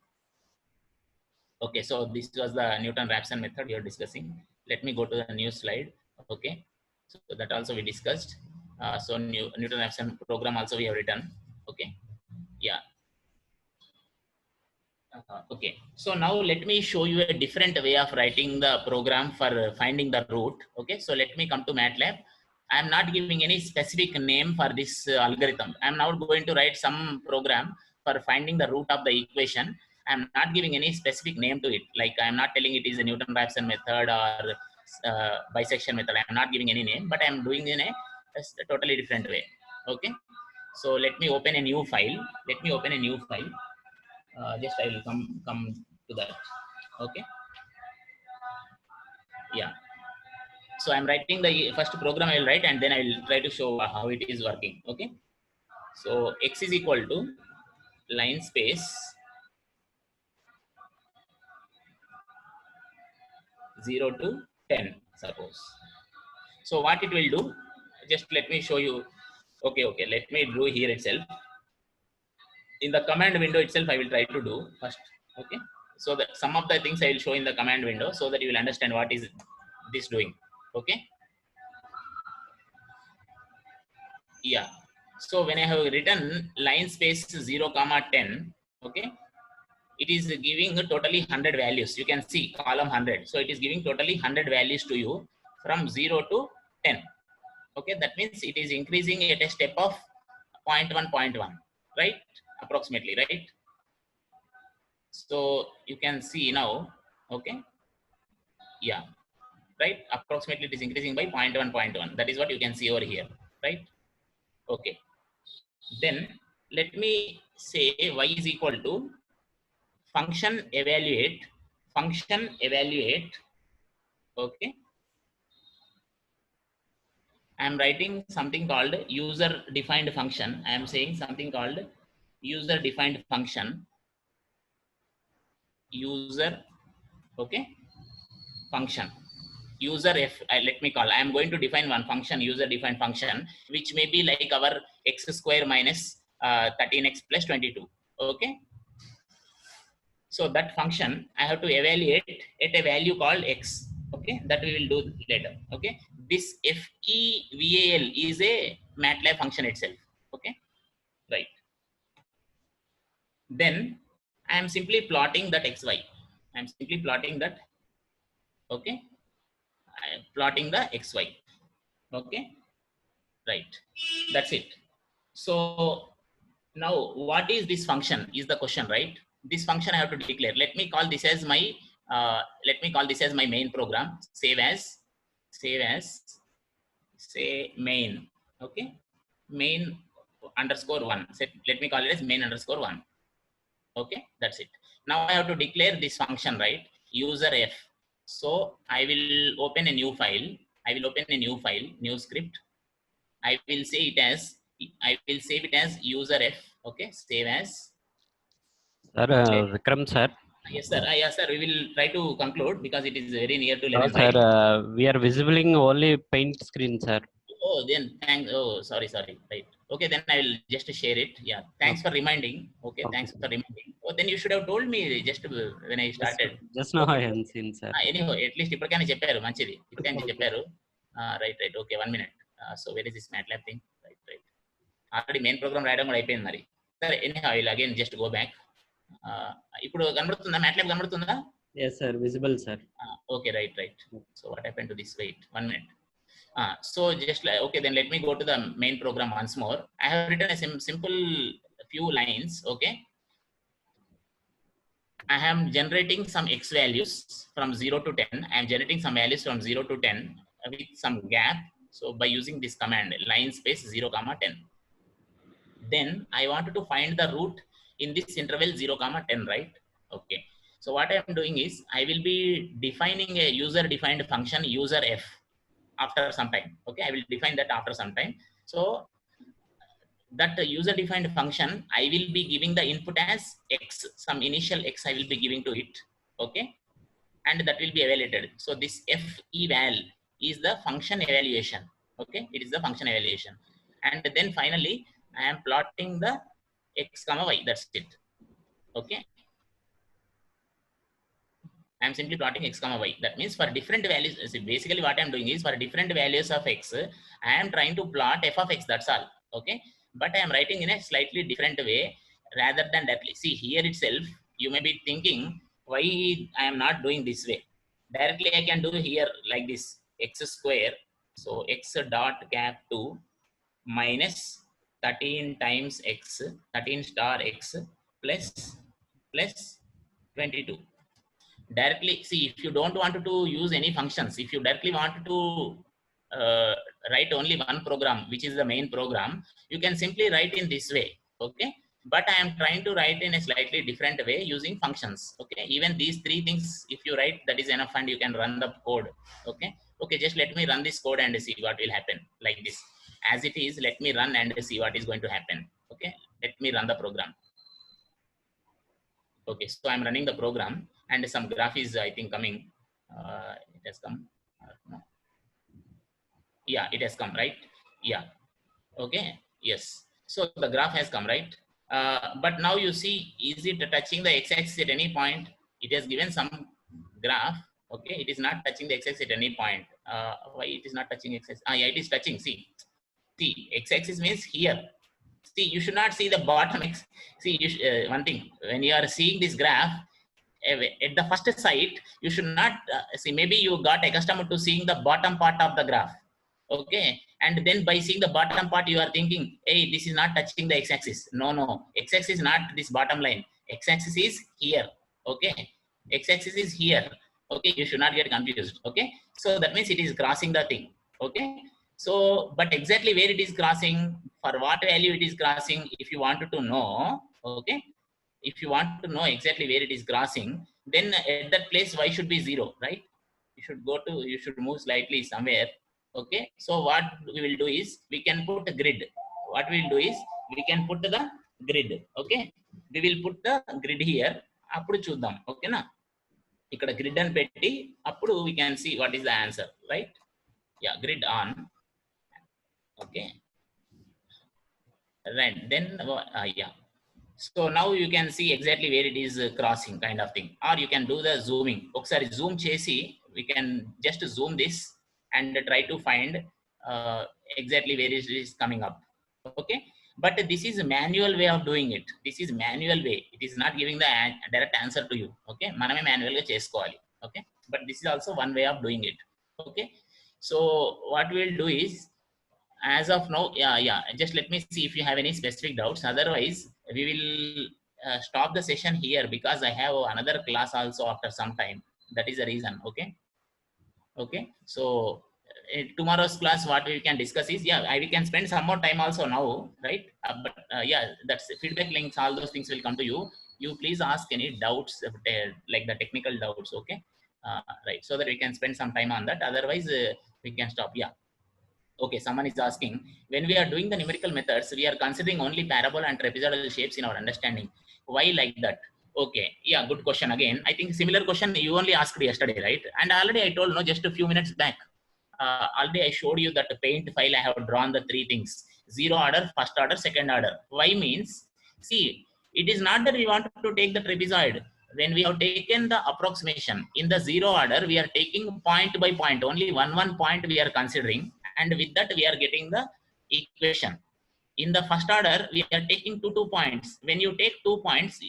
Okay, so this was the Newton-Raphson method we are discussing. Let me go to the new slide. Okay, so that also we discussed. So Newton-Raphson program also we have written. Okay, yeah. Okay, so now let me show you a different way of writing the program for finding the root. Okay, so let me come to MATLAB. I am not giving any specific name for this algorithm. I am now going to write some program for finding the root of the equation. I am not giving any specific name to it. Like I am not telling it is a Newton-Raphson method or bisection method. I am not giving any name, but I am doing in a totally different way. Okay, so let me open a new file. Let me open a new file. Just I will come to that. Okay. Yeah. So I'm writing the first program I will write and then I will try to show how it is working. Okay. So x is equal to line space 0 to 10, suppose. So what it will do, just let me show you. Okay, let me do here itself. In the command window itself, I will try to do first. Okay. So that some of the things I will show in the command window so that you will understand what is this doing. Okay. Yeah. So when I have written line space 0, 10, okay, it is giving totally 100 values. You can see column 100. So it is giving totally 100 values to you from 0 to 10. Okay, that means it is increasing at a step of 0.1, 0.1, right? Approximately, right? So you can see now, okay, yeah, right? Approximately it is increasing by 0.1, 0.1. That is what you can see over here, right? Okay. Then let me say y is equal to function evaluate, okay. I am writing something called user defined function. I am saying something called user defined function, user, okay, function. User f, let me call, I am going to define one function, user defined function, which may be like our x square minus 13x plus 22. Okay. So that function I have to evaluate at a value called x. Okay, that we will do later. Okay, this FEVAL is a MATLAB function itself. Okay, right. Then I am simply plotting that xy. I am simply plotting that. Okay, I am plotting the xy. Okay, right. That's it. So now what is this function is the question, right? This function I have to declare. Let me call this as my main program. Save as say main. Okay, main underscore one. Let me call it as main underscore one. Okay, that's it. Now I have to declare this function, right? User f. So I will open a new file. I will open a new file, new script. I will say it as, I will save it as user F. Okay, save as. Sir, Let, Vikram sir. yes sir, yes sir, we will try to conclude because it is very near to No, 11, sir, right? we are visibling only paint screen, sir. Oh, then thank, oh sorry, right. Okay, then I will just share it. Yeah, thanks Okay. for reminding. Okay, Okay, thanks sir. for reminding. Oh, then you should have told me just when I started. Just now Okay, I haven't seen, sir. anyhow, at least ఇప్పటికైనా చెప్పారు, మంచిది, ఇప్పటికైనా Okay. చెప్పారు. Right, okay, 1 minute. So where is this MATLAB thing? Right. Already main program రాయడం కూడా అయిపోయింది మరి. సరే, any I will again just go back. ఇప్పుడు కనబడుతుందా, MATLAB కనబడుతుందా? Yes sir, visible sir. Okay, right. So what happened to this? Wait 1 minute. So just like, okay, then let me go to the main program once more. I have written a simple few lines. Okay, I am generating some x values from 0 to 10. I am generating some values from 0 to 10 with some gap. So by using this command, line space 0 comma 10. Then I wanted to find the root in this interval 0 comma 10, right? Okay, so what I am doing is I will be defining a user defined function user f after some time. Okay, I will define that after some time. So that user defined function, I will be giving the input as x, some initial x I will be giving to it. Okay, and that will be evaluated. So this f eval is the function evaluation. Okay, it is the function evaluation. And then finally I am plotting the x comma y, that's it. Okay, I am simply plotting x comma y. That means for different values, basically what I am doing is for different values of x, I am trying to plot f of x, that's all. Okay, but I am writing in a slightly different way rather than directly. See here itself, you may be thinking why I am not doing this way. Directly I can do here like this, x square. So x dot cap 2 minus 13 times x, 13 star x plus 22. Directly, see, if you don't want to use any functions, if you directly want to write only one program, which is the main program, you can simply write in this way. Okay, but I am trying to write in a slightly different way using functions. Okay, even these three things if you write, that is enough and you can run the code. Okay, just let me run this code and see what will happen. Like this, as it is, let me run and see what is going to happen. Okay, let me run the program. Okay, so I'm running the program and some graph is, I think, coming. It has come. No. Yeah, it has come, right? Yeah. Okay. Yes. So the graph has come, right? But now you see, is it touching the x-axis at any point? It has given some graph. Okay, it is not touching the x-axis at any point. Why it is not touching x-axis? Yeah, it is touching. See, x-axis means here. See, you should not see the bottom x. See, one thing, when you are seeing this graph, at the first sight, you should not see, maybe you got accustomed to seeing the bottom part of the graph. Okay, and then by seeing the bottom part, you are thinking, hey, this is not touching the x-axis. No, x-axis is not this bottom line. X-axis is here. Okay, x-axis is here. Okay, you should not get confused. Okay, so that means it is crossing the thing. Okay, so but exactly where it is crossing, for what value it is crossing, if you wanted to know. Okay, if you want to know exactly where it is crossing, then at that place y should be 0, right? You should move slightly somewhere. Okay, so what we will do is we can put a grid. What we will do is we can put the grid. Okay, we will put the grid here. అప్పుడు చూద్దాం. ఓకేనా, ఇక్కడ grid అని పెట్టి అప్పుడు we can see what is the answer, right? Yeah, grid on. Okay, right, then yeah. So now you can see exactly where it is crossing, kind of thing. Or you can do the zooming. Okasari zoom chesi, we can just zoom this and try to find exactly where it is coming up. Okay, but this is a manual way of doing it. This is manual way. It is not giving the direct answer to you. Okay, maname manual ga chesukovali. Okay, but this is also one way of doing it. Okay, so what we'll do is, as of now, yeah, just let me see if you have any specific doubts. Otherwise we will stop the session here because I have another class also after some time. That is the reason. Okay, so tomorrow's class what we can discuss is, yeah, we can spend some more time also now, right? But yeah, that's feedback links, all those things will come to you. You please ask any doubts, like the technical doubts. Okay, right, so that we can spend some time on that. Otherwise We can stop. Yeah. Okay, someone is asking, when we are doing the numerical methods, we are considering only parabola and trapezoidal shapes in our understanding. Why like that? Okay, yeah, good question again. I think similar question you only asked yesterday, right? And already I told, no, just a few minutes back. Already I showed you that the paint file I have drawn the three things: zero order, first order, second order. Why means, see, it is not that we want to take the trapezoid. When we have taken the approximation in the zero order, we are taking point by point, only one point we are considering, and with that we are getting the equation. In the first order, we are taking two points. When you take 2 points,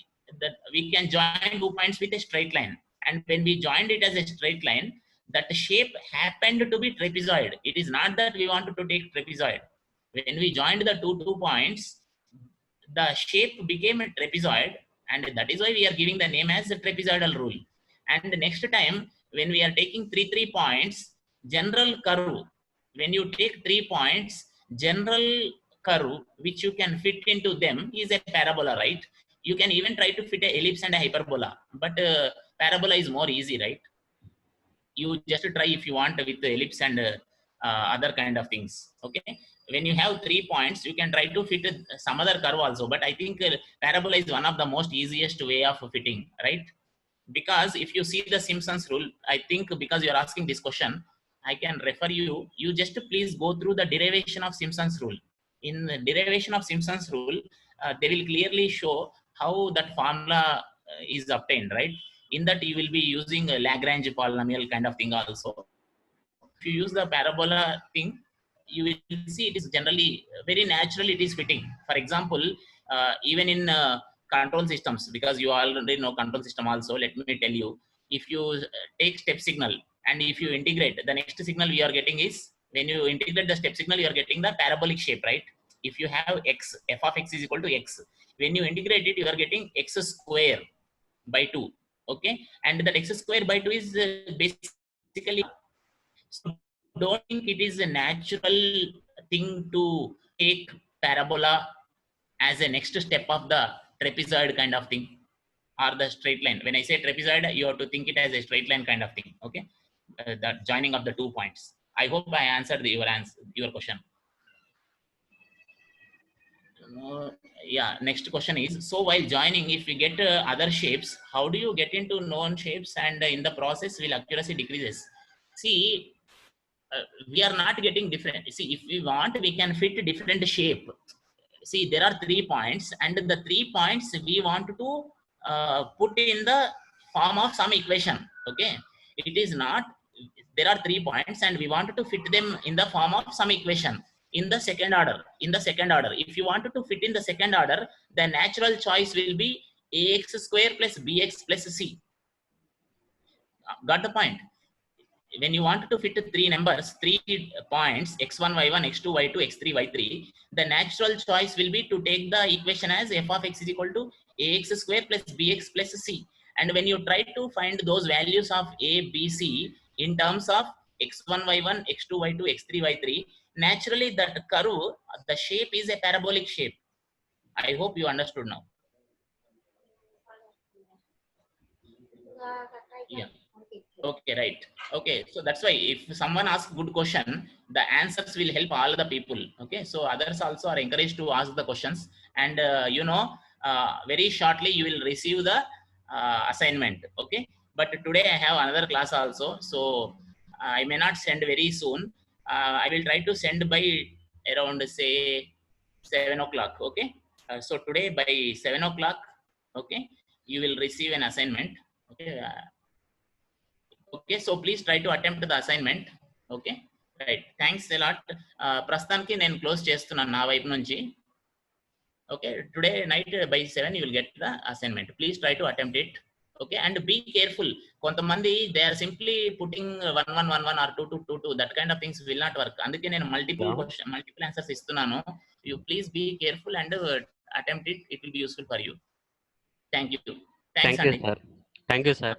that we can join 2 points with a straight line. And when we joined it as a straight line, that shape happened to be trapezoid. It is not that we wanted to take trapezoid. When we joined the two points, the shape became a trapezoid, and that is why we are giving the name as the trapezoidal rule. And the next time, when we are taking three points, general curve, when you take 3 points, general curve which you can fit into them is a parabola, right? You can even try to fit an ellipse and a hyperbola, but parabola is more easy, right? You just try if you want with the ellipse and other kind of things. Okay, when you have 3 points, you can try to fit some other curve also, but I think parabola is one of the most easiest way of fitting, right? Because if you see the Simpsons rule, I think because you're asking this question, I can refer you, you just please go through the derivation of Simpsons rule. In the derivation of Simpsons rule, they will clearly show how that formula is obtained, right? In that you will be using a Lagrange polynomial kind of thing also. If you use the parabola thing, you will see it is generally very natural, it is fitting. For example, even in control systems, because you already know control system also, let me tell you, if you take step signal and if you integrate, the next signal we are getting is, when you integrate the step signal, you are getting the parabolic shape, right? If you have x, f of x is equal to x, when you integrate it, you are getting x square by 2. Okay, and that x square by 2 is basically, so don't think it is a natural thing to take parabola as a next step of the trapezoid kind of thing, or the straight line. When I say trapezoid, you have to think it as a straight line kind of thing. Okay, the joining of the 2 points. I hope I answered your question. Yeah, next question is, so while joining, if we get other shapes, how do you get into known shapes, and in the process will accuracy decreases? See, we are not getting different. See, if we want, we can fit different shape. See, there are 3 points, and the 3 points we want to put in the form of some equation. Okay, it is not, there are 3 points and we wanted to fit them in the form of some equation in the second order. If you wanted to fit in the second order, the natural choice will be ax square plus bx plus c. Got the point? When you want to fit 3 numbers, 3 points, x1, y1, x2, y2, x3, y3, the natural choice will be to take the equation as f of x is equal to ax square plus bx plus c. And when you try to find those values of a, b, c in terms of x1, y1, x2, y2, x3, y3, naturally that curve, the shape is a parabolic shape. I hope you understood now. Yeah. Okay, right. Okay, so that's why if someone asks good question, the answers will help all the people. Okay, so others also are encouraged to ask the questions, and very shortly you will receive the assignment. Okay, but today I have another class also, so I may not send very soon. I will try to send by around say 7 o'clock. Okay, so today by 7 o'clock, okay, you will receive an assignment. Okay. Okay, so please try to attempt the assignment. Okay, right. Thanks a lot. Prastanki నేను close చేస్తున్నాను నా వైపు నుంచి. Okay, today night by 7 you will get the assignment. Please try to attempt it. Okay, and be careful. కొంతమంది they are simply putting 1 1 1 1 or 2 2 2 2. That kind of things will not work. అందుకే నేను multiple answers ఇస్తున్నాను. You please be careful and attempt it. It will be useful for you. Thank you. Thanks, Thank you, sir. Thank you, sir.